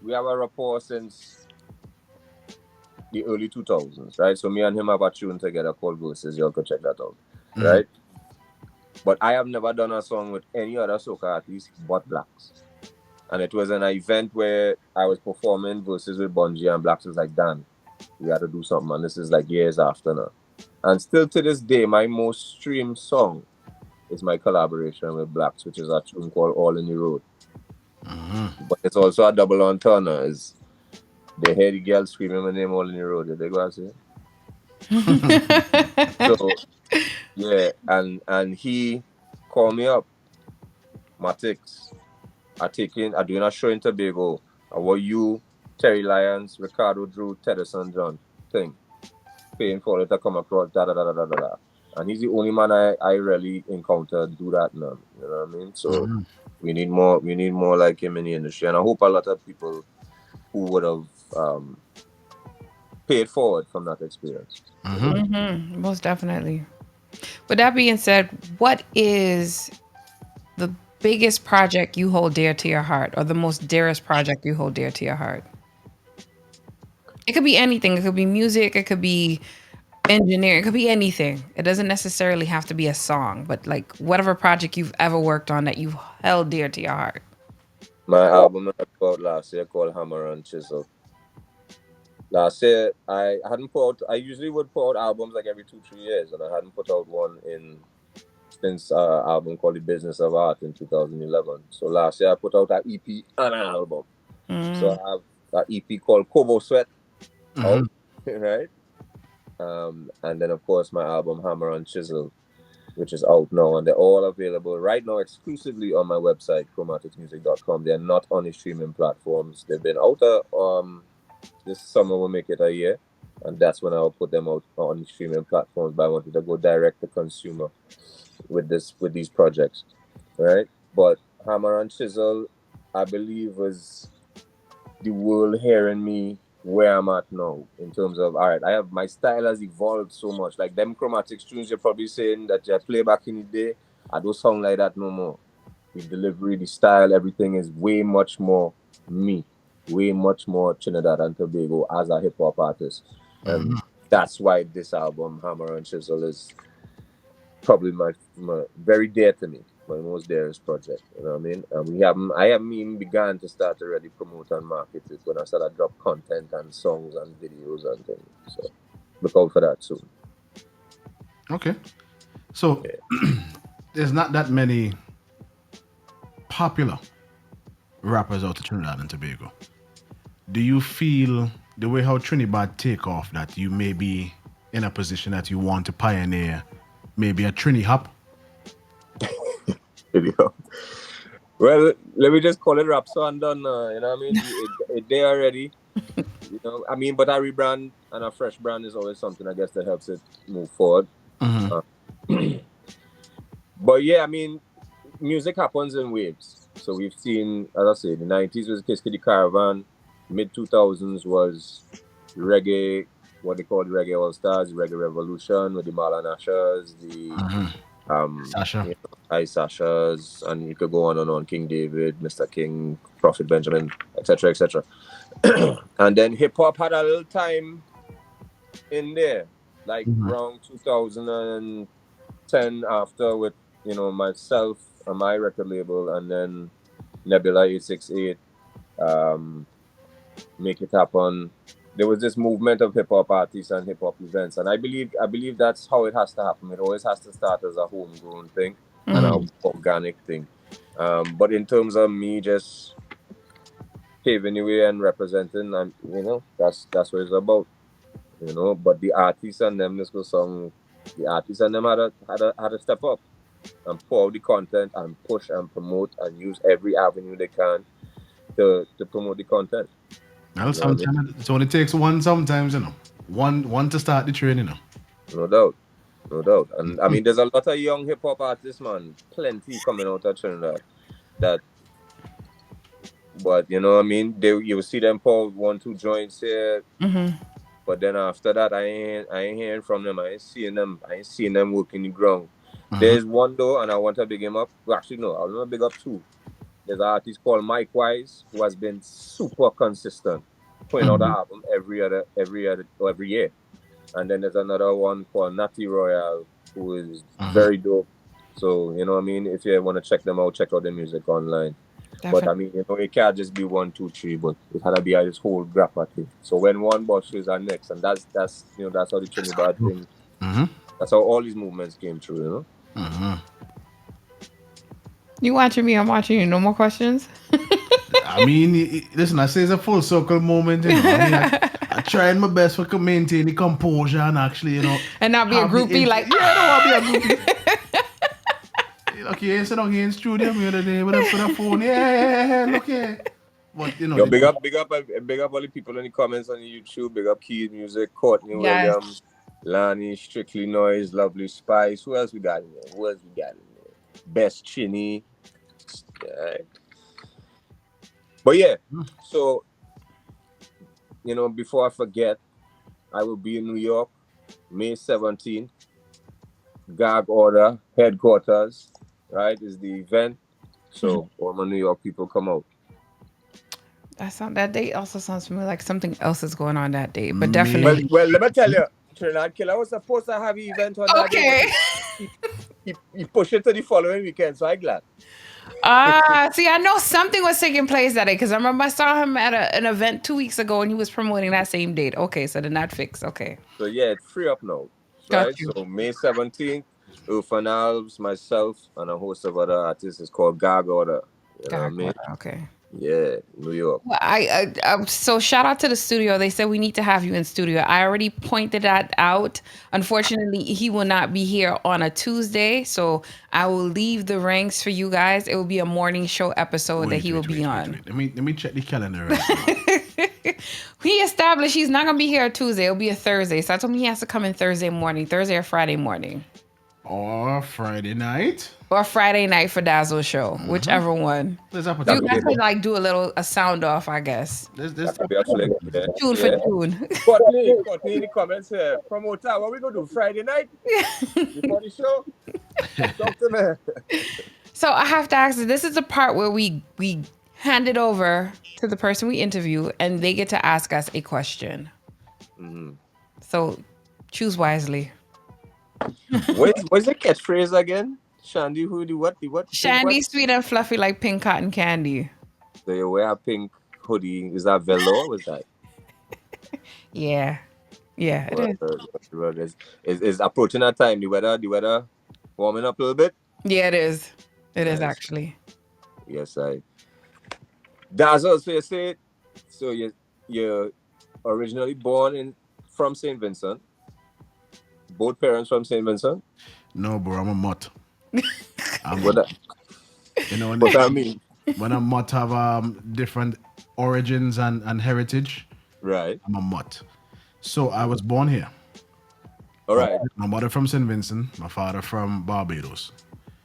we have a rapport since the early 2000s, right? So me and him have a tune together called Verses. Y'all could check that out, right? But I have never done a song with any other soca artist but Blacks. And it was an event where I was performing Verses with Bungie, and Blacks was like, Dan, we got to do something. And this is like years after now. And still to this day, my most streamed song is my collaboration with Blacks, which is a tune called All in the Road. But it's also a double entendre. Is they hear the girl screaming my name all in the road. Did they go and say it? So yeah, and he called me up. Chromatics are doing a show in Tobago. I want you, Terry Lyons, Ricardo Drew, Tedderson John thing. Paying for it to come across, da da da da da da. And he's the only man I really encountered do that now. You know what I mean? So we need more like him in the industry. And I hope a lot of people who would have paid forward from that experience. Most definitely. With that being said, what is the biggest project you hold dear to your heart, or the most dearest project you hold dear to your heart? It could be anything. It could be music. It could be engineering. It could be anything. It doesn't necessarily have to be a song, but like whatever project you've ever worked on that you've held dear to your heart. My album I put out last year called Hammer and Chisel. Last year I usually would put out albums like every 2-3 years, and I hadn't put out one since album called The Business of Art in 2011. So last year I put out an EP and an album. So I have an EP called Kobo Sweat out, right? And then of course my album Hammer and Chisel, which is out now, and they're all available right now exclusively on my website, chromaticsmusic.com. They're not on the streaming platforms. They've been out this summer. We'll make it a year, and that's when I'll put them out on the streaming platforms. But I wanted to go direct to consumer with these projects, right? But Hammer and Chisel, I believe, was the world hearing me where I'm at now in terms of, all right, my style has evolved so much. Like them Chromatics tunes, you're probably saying that you play back in the day, I don't sound like that no more. The delivery, the style, everything is way much more me, way much more Trinidad and Tobago as a hip hop artist. And that's why this album, Hammer and Chisel, is probably my very dear to me. My most dearest project, you know what I mean? And I haven't even begun to start already promote and market it when I start to drop content and songs and videos and things. So look out for that soon. Okay. So there's not that many popular rappers out of Trinidad and Tobago. Do you feel the way how Trinidad take off that you may be in a position that you want to pioneer maybe a Trini hop? Video. Well, let me just call it rap so I'm done. You know what I mean? It there already. You know, I mean, but a rebrand and a fresh brand is always something I guess that helps it move forward. Uh, but yeah, I mean, music happens in waves. So we've seen, as I say, the 90s was Kiss Kitty Caravan, mid 2000s was reggae, what they call the reggae all stars, reggae revolution with the Marlon Ashers, the Sasha. you know, Sashas, and you could go on and on, King David, Mr. King, Prophet Benjamin, etc., etc. And then hip hop had a little time in there, like around 2010, after with myself and my record label, and then Nebula 868, Make It Happen. There was this movement of hip hop artists and hip hop events, and I believe that's how it has to happen. It always has to start as a homegrown thing and an organic thing. But in terms of me just paving the way and representing, and that's what it's about. But the artists and them, this was song. The artists and them had to step up and pour out the content and push and promote and use every avenue they can to promote the content. Well, sometimes it only takes one. Sometimes one to start the train. No doubt. And I mean, there's a lot of young hip hop artists, man, plenty coming out of Trinidad. But you know what I mean? You see them pour 1-2 joints here. But then after that, I ain't hearing from them. I ain't seeing them working the ground. There's one though, and I want to big him up. Well, actually, no, I want to big up two. There's an artist called Mike Wise who has been super consistent, putting out an album every year. And then there's another one called Natty Royale, who is very dope. So you know what I mean. If you want to check them out, check out their music online. Definitely. But I mean, it can't just be 1, 2, 3, but it had to be this whole grappa thing. So when one bushes are next, and that's how the Trinidad thing. That's how all these movements came through. You watching me? I'm watching you. No more questions? I mean, listen, I say it's a full circle moment. I mean, I tried my best to maintain the composure and actually, and not be a groupie like. Yeah, I don't want to be a groupie. Look here, sit down here in studio the other day with a phone. Yeah, look here. But Yo, big up all the people in the comments on YouTube. Big up Keys Music, Courtney Williams, Lani, Strictly Noise, Lovely Spice. Who else we got in there? Best Chinny. But yeah, so before I forget, I will be in New York, May 17th. Gag Order headquarters, right? Is the event. So all my New York people come out. That date also sounds familiar, like something else is going on that day, but definitely. Well, let me tell you, Trinidad Killer was supposed to have an event on that day. He pushed it to the following weekend, so I'm glad. See, I know something was taking place that day because I remember I saw him at an event 2 weeks ago and he was promoting that same date. Okay, so then that fixed. Okay. So yeah, it's free up now. Right? So May 17th, Irfan Alves, myself, and a host of other artists. It's called Gag Order. You know what I mean? Okay. Yeah, New York. Well, so shout out to the studio. They said we need to have you in studio. I already pointed that out. Unfortunately, he will not be here on a Tuesday, so I will leave the ranks for you guys. It will be a morning show episode that he will be on. Let me check the calendar. Right He established he's not gonna be here Tuesday. It'll be a Thursday. So I told him he has to come in Thursday or Friday morning. Or Friday night. Or Friday night for Dazzle show, whichever one. You guys could do a sound off, I guess. Tune for tune. Courtney in the comments here. Promoter, what we gonna do Friday night? Before the show? Talk to me. So I have to ask this is the part where we hand it over to the person we interview and they get to ask us a question. So choose wisely. What's the catchphrase again? Shandy, who do what? Shandy, sweet and fluffy like pink cotton candy. So you wear a pink hoodie. Is that velour? What's that? Yeah, it is. Is approaching that time. The weather warming up a little bit. Yeah, it is. It is actually. Yes, Dazzle, so you say, so you're originally born from St. Vincent. Both parents from St. Vincent? No, bro, I'm a mutt. You know, What I mean, when a mutt have different origins and heritage, right? I'm a mutt. So I was born here. All right. My mother from St. Vincent, my father from Barbados.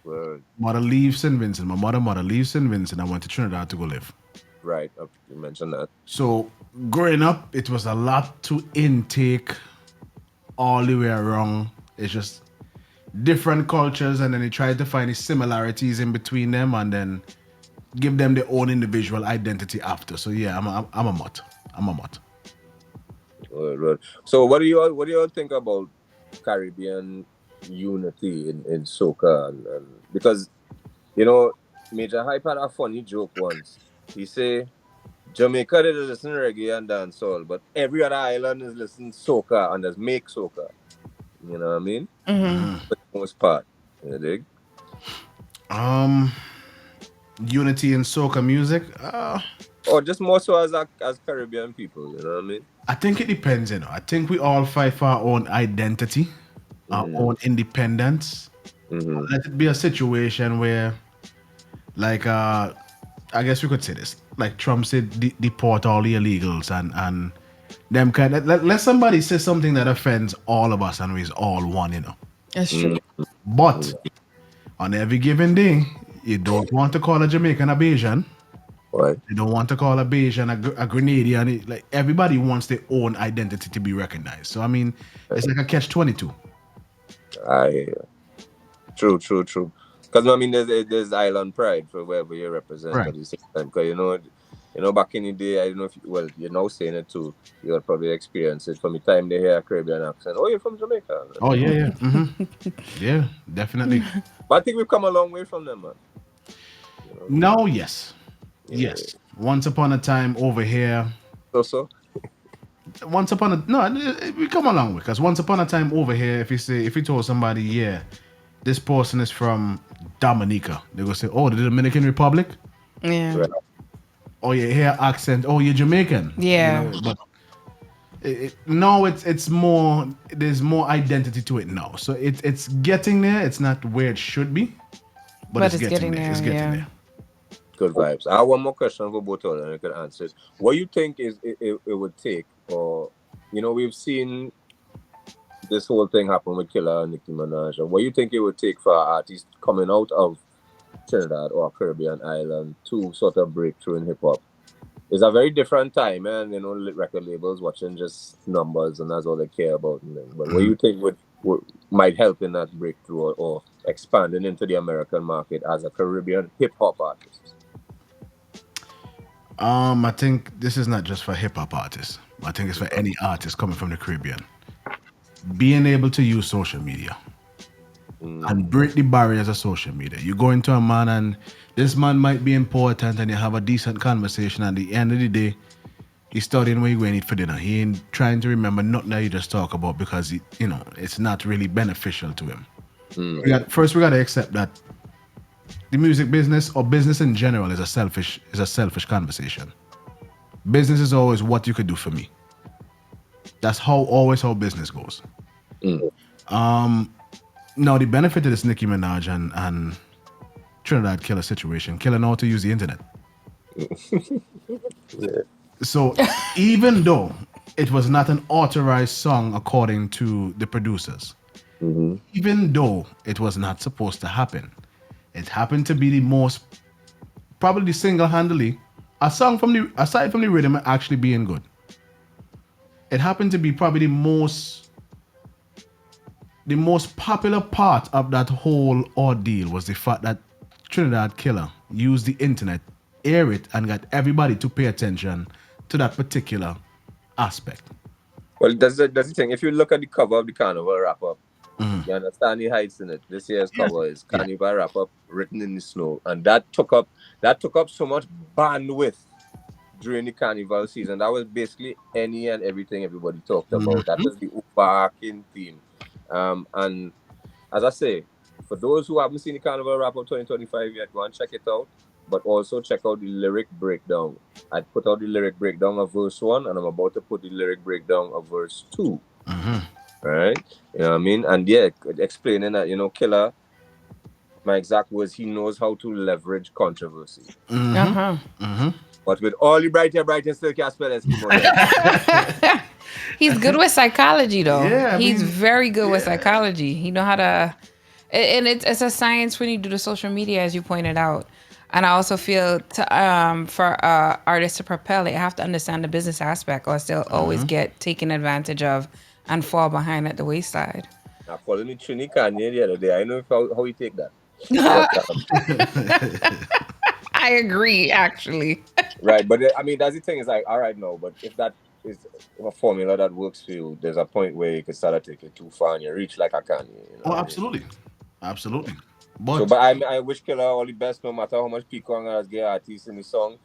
Well, Mother leaves St. Vincent. My mother leaves St. Vincent. I went to Trinidad to go live. right. You mentioned that. So growing up, it was a lot to intake all the way around. It's just different cultures, and then you try to find the similarities in between them, and then give them their own individual identity after. So yeah, I'm a mutt. I'm a mutt. Well. So what do you all think about Caribbean unity in soca and because Major Hype had a funny joke once. He say Jamaica they listen reggae and dancehall, but every other island is listening soca and does make soca. You know what I mean? For the most part. You dig? Unity in soca music. Or just more so as Caribbean people, you know what I mean? I think it depends. I think we all fight for our own identity, our own independence. Let it be a situation where, like, I guess we could say this, like Trump said, deport all the illegals and them kind of, let somebody say something that offends all of us and we're all one. That's true. But on every given day, you don't want to call a Jamaican a Bayesian. Right. You don't want to call a Bayesian a Grenadian. Like, everybody wants their own identity to be recognized. So I mean, it's like a catch-22. I hear you. True. Because I mean, there's island pride for wherever you represent Right. at the same time. Because back in the day, I don't know if you're now saying it too. You'll probably experience it from the time they hear a Caribbean accent. Oh, you're from Jamaica. Oh yeah. Yeah, definitely. But I think we've come a long way from them, man. No, yes. Yes. Once upon a time over here. So. Once upon a no, we come a long way, because once upon a time over here, if you told somebody, yeah, this person is from Dominica, they go say, oh, the Dominican Republic. Yeah. Right. Oh, you hear accent. Oh, you're Jamaican. Yeah. But no, it's more. There's more identity to it now. So it's getting there. It's not where it should be, but it's getting there. It's getting there. Good vibes. I have one more question for both of them. You can answer it. What do you think it would take, or we've seen this whole thing happen with Killer and Nicki Minaj. What do you think it would take for an artist coming out of Trinidad or a Caribbean island to sort of break through in hip hop? It's a very different time, and record labels watching just numbers, and that's all they care about. But what do you think would might help in that breakthrough or expanding into the American market as a Caribbean hip hop artist? I think this is not just for hip hop artists. I think it's for any artist coming from the Caribbean. Being able to use social media and break the barriers of social media. You go into a man and this man might be important and you have a decent conversation. At the end of the day, he's studying where you going to eat for dinner. He ain't trying to remember nothing that you just talk about because it's not really beneficial to him. First, we got to accept that the music business or business in general is a selfish conversation. Business is always what you could do for me. That's always how business goes. Now the benefit of this Nicki Minaj and Trinidad Killer situation, Killer know how to use the internet. So even though it was not an authorized song according to the producers, even though it was not supposed to happen, it happened to be the most, probably single-handedly, a song aside from the rhythm actually being good. It happened to be probably the most popular part of that whole ordeal was the fact that Trinidad Killer used the internet, air it, and got everybody to pay attention to that particular aspect. Well, that's the thing. If you look at the cover of the Carnival wrap-up, you understand the heights in it. This year's cover is Carnival wrap-up written in the snow, and that took up so much bandwidth during the Carnival season. That was basically any and everything everybody talked about. That was the overarching theme. And as I say, for those who haven't seen the Carnival wrap-up 2025 yet, go and check it out. But also check out the lyric breakdown. I put out the lyric breakdown of verse 1, and I'm about to put the lyric breakdown of verse 2. Right? You know what I mean? And yeah, explaining that, Killer my exact words, he knows how to leverage controversy. Uh-huh. But with all the bright hair, still can't spell Eskimo there. He's good with psychology, though. Yeah, He's very good with psychology. He know how to, and it's a science when you do the social media, as you pointed out. And I also feel for artists to propel, they have to understand the business aspect, or they'll always get taken advantage of and fall behind at the wayside. I followed me Trini Kanye the other day. I know how you take that. But, I agree, actually. right, but I mean, that's the thing. Is like, all right, no, but if that is a formula that works for you, there's a point where you can start to take it too far and you reach like a Kanye. You know Oh, absolutely. Absolutely. But I wish Killer all the best, no matter how much people as gay artists in the songs,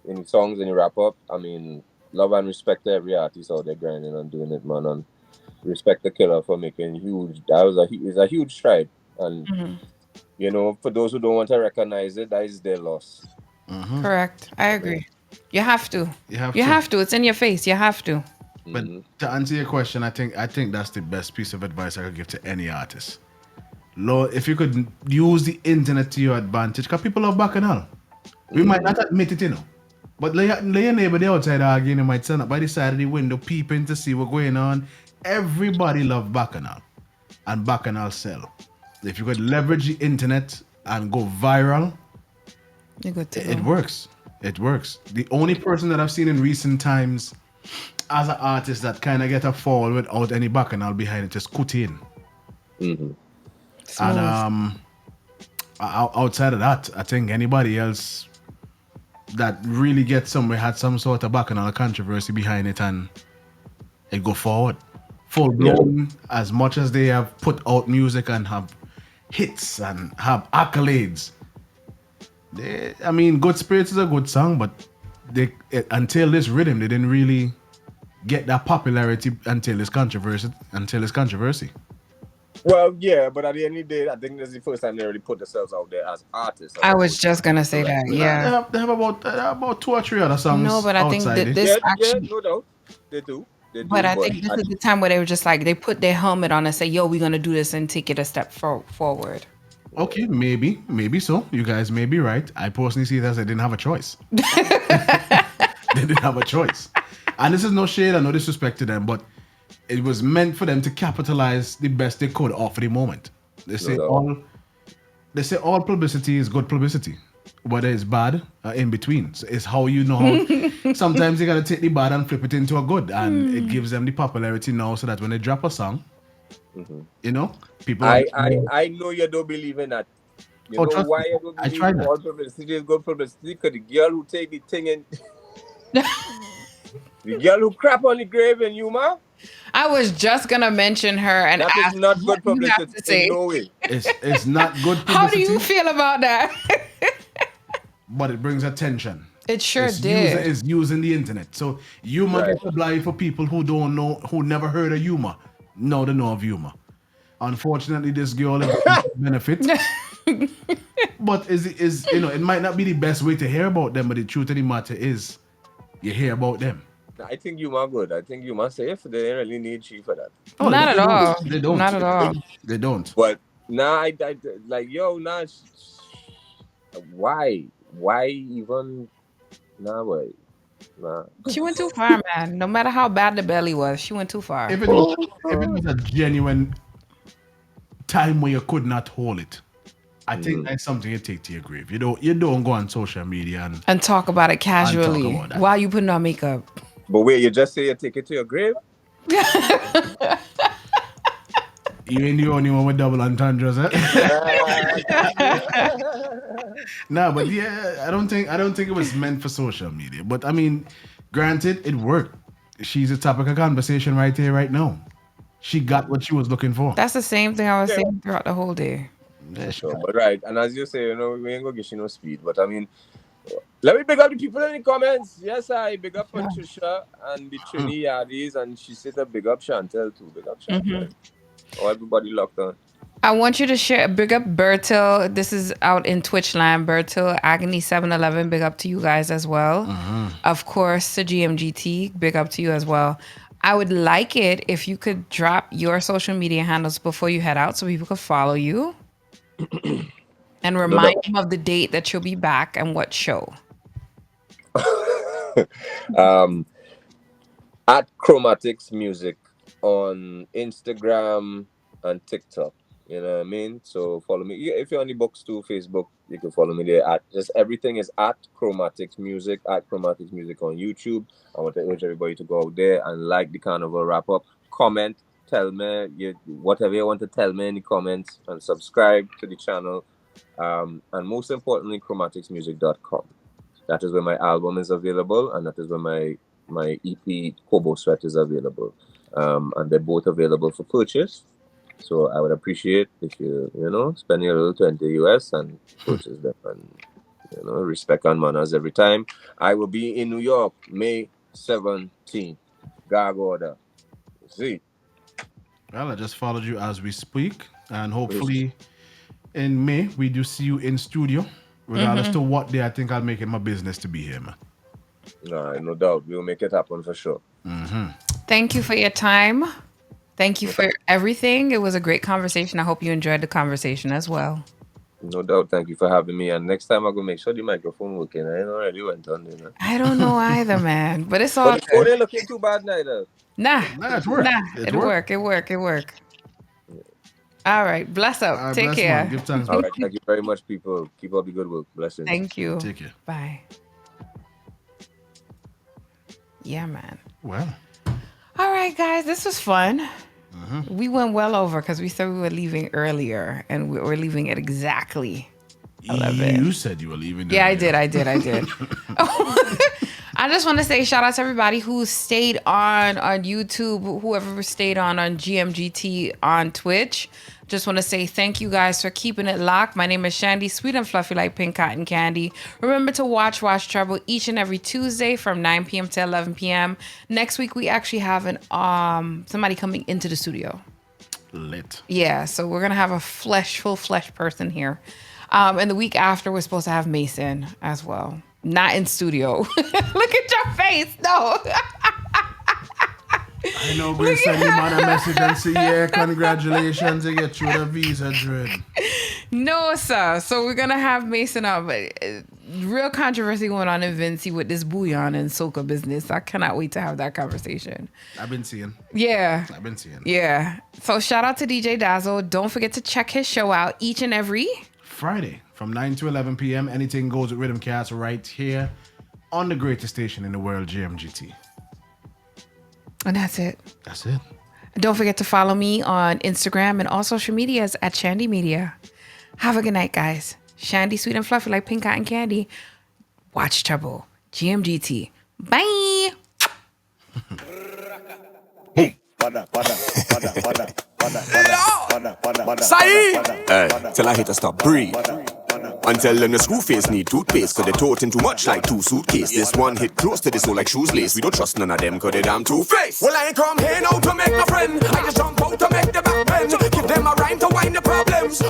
in the wrap up. I mean, love and respect to every artist out there grinding and doing it, man. And respect the Killer for making huge. It's a huge stride. And you know, for those who don't want to recognize it, that is their loss. Correct. I agree. You have to. You have to. It's in your face. You have to. But to answer your question, I think that's the best piece of advice I could give to any artist. Lord, if you could use the internet to your advantage, because people love Bacchanal. We might not admit it, you know. But lay your neighbor there outside arguing, you might stand up by the side of the window, peeping to see what's going on. Everybody love Bacchanal. And Bacchanal sell. If you could leverage the internet and go viral, it works. It works. The only person that I've seen in recent times as an artist that kind of get a fall without any Bacchanal behind it is Kutin. And outside of that, I think anybody else that really gets somewhere had some sort of Bacchanal controversy behind it and it go forward. Full blown, as much as they have put out music and have hits and have accolades. I mean, Good Spirits is a good song, but until this rhythm, they didn't really get that popularity until this controversy. Well, yeah, but at the end of the day, I think this is the first time they really put themselves out there as artists. I was just gonna say that, yeah. They have about 2 or 3 other songs. No, but I think that this actually, no doubt, they do. But I think this is the time where they were just like, they put their helmet on and say, yo, we're gonna do this and take it a step forward. Okay, maybe so. You guys may be right. I personally see it as they didn't have a choice. They didn't have a choice. And this is no shade and no disrespect to them, but it was meant for them to capitalize the best they could off of the moment. They say all publicity is good publicity, whether it's bad or in between. So it's how you know how. Sometimes you gotta take the bad and flip it into a good, and it gives them the popularity now, so that when they drop a song, you know, people. I know you don't believe in that. You know why you don't believe in all publicity is good publicity? Because the girl who take the thing and the girl who crap on the grave and you, man. I was just gonna mention her, and that is not good publicity. No way. It's not good publicity. How do you feel about that? But it brings attention. It sure did. It's using the internet. So humor gets applied for people who don't know, who never heard of humor. Now they know of humor. Unfortunately, this girl is benefit. But is you know, it might not be the best way to hear about them, but the truth of the matter is, you hear about them. I think humor good. I think humor safe. They really need you for that. Oh, not at all. They don't. Not at all. They don't. But now I like why even why? Nah. She went too far, man. No matter how bad the belly was, she went too far. If it was a genuine time where you could not hold it, I think that's something you take to your grave. You don't go on social media and talk about it casually while you putting on makeup. But wait, you just say you take it to your grave? You ain't the only one with double entendres, eh? No, but yeah, I don't think it was meant for social media. But I mean, granted, it worked. She's a topic of conversation right here, right now. She got what she was looking for. That's the same thing I was saying throughout the whole day. Yeah, sure. But right, and as you say, you know, we ain't gonna get you no speed. But I mean, let me big up the people in the comments. Yes, I big up Patricia and the Trini Yardies, and she said a big up Chantel too. Big up Chantel. Oh, everybody locked on. I want you to share. Big up Bertil. This is out in Twitch land. Bertil, Agony 711. Big up to you guys as well. Of course, the GMGT. Big up to you as well. I would like it if you could drop your social media handles before you head out so people could follow you. And remind them of the date that you'll be back and what show. At Chromatics Music on Instagram and TikTok. You know what I mean? So follow me. If you're on the Books too, Facebook, you can follow me there. Just everything is at Chromatics Music, at Chromatics Music on YouTube. I want to urge everybody to go out there and like the Carnival wrap up. Comment, tell me whatever you want to tell me in the comments, and subscribe to the channel. And most importantly, chromaticsmusic.com. That is where my album is available, and that is where my EP Kobo Sweat is available. And they're both available for purchase. So I would appreciate if you spend your little 20 US and purchase them, and respect and manners every time. I will be in New York May 17th. Gag order. See. Well, I just followed you as we speak, and hopefully in May we do see you in studio. Regardless to what day, I think I'll make it my business to be here, man. No doubt. We'll make it happen for sure. Thank you for your time. Thank you for everything. It was a great conversation. I hope you enjoyed the conversation as well. No doubt. Thank you for having me. And next time I'm going to make sure the microphone working. I already went on there. I don't know either, man. But it's all But the phone ain't looking too bad neither. Nah, it worked. It work. All right. Bless up. Take care. Man. Give thanks, All right. Thank you very much, people. Keep up the good work. Blessings. Thank you. Take care. Bye. Yeah, man. Well. All right, guys. This was fun. We went well over because we said we were leaving earlier, and we were leaving at exactly 11. You said you were leaving. Yeah, I did. I just want to say shout out to everybody who stayed on YouTube, whoever stayed on GMGT on Twitch. Just want to say thank you guys for keeping it locked. My name is Shandy, sweet and fluffy like pink cotton candy. Remember to watch Chubble each and every Tuesday from 9 p.m. to 11 p.m. Next week, we actually have somebody coming into the studio. Lit. Yeah, so we're going to have a full flesh person here. And the week after, we're supposed to have Mason as well. Not in studio. Look at your face. No. I know, we'll send him on a message and say, yeah, congratulations, you get through the visa dread. No, sir. So we're going to have Mason up. Real controversy going on in Vinci with this bouillon and soca business. I cannot wait to have that conversation. I've been seeing. Yeah. Yeah. So shout out to DJ Dazzle. Don't forget to check his show out each and every Friday from 9 to 11 p.m. Anything goes with Rhythm Cast right here on the greatest station in the world, GMGT. And that's it. Don't forget to follow me on Instagram and all social medias at Shandy Media. Have a good night, guys. Shandy, sweet and fluffy like pink cotton candy. Watch Chubble. GMGT. Bye. Tell I hate to stop breathe. And tell them the screw face need toothpaste, cause they toting too much like two suitcases. This one hit close to this hole like shoes lace. We don't trust none of them cause they damn two-faced. Well, I ain't come here now to make a friend. I just jump out to make the back bend. Give them a rhyme to wind the problems.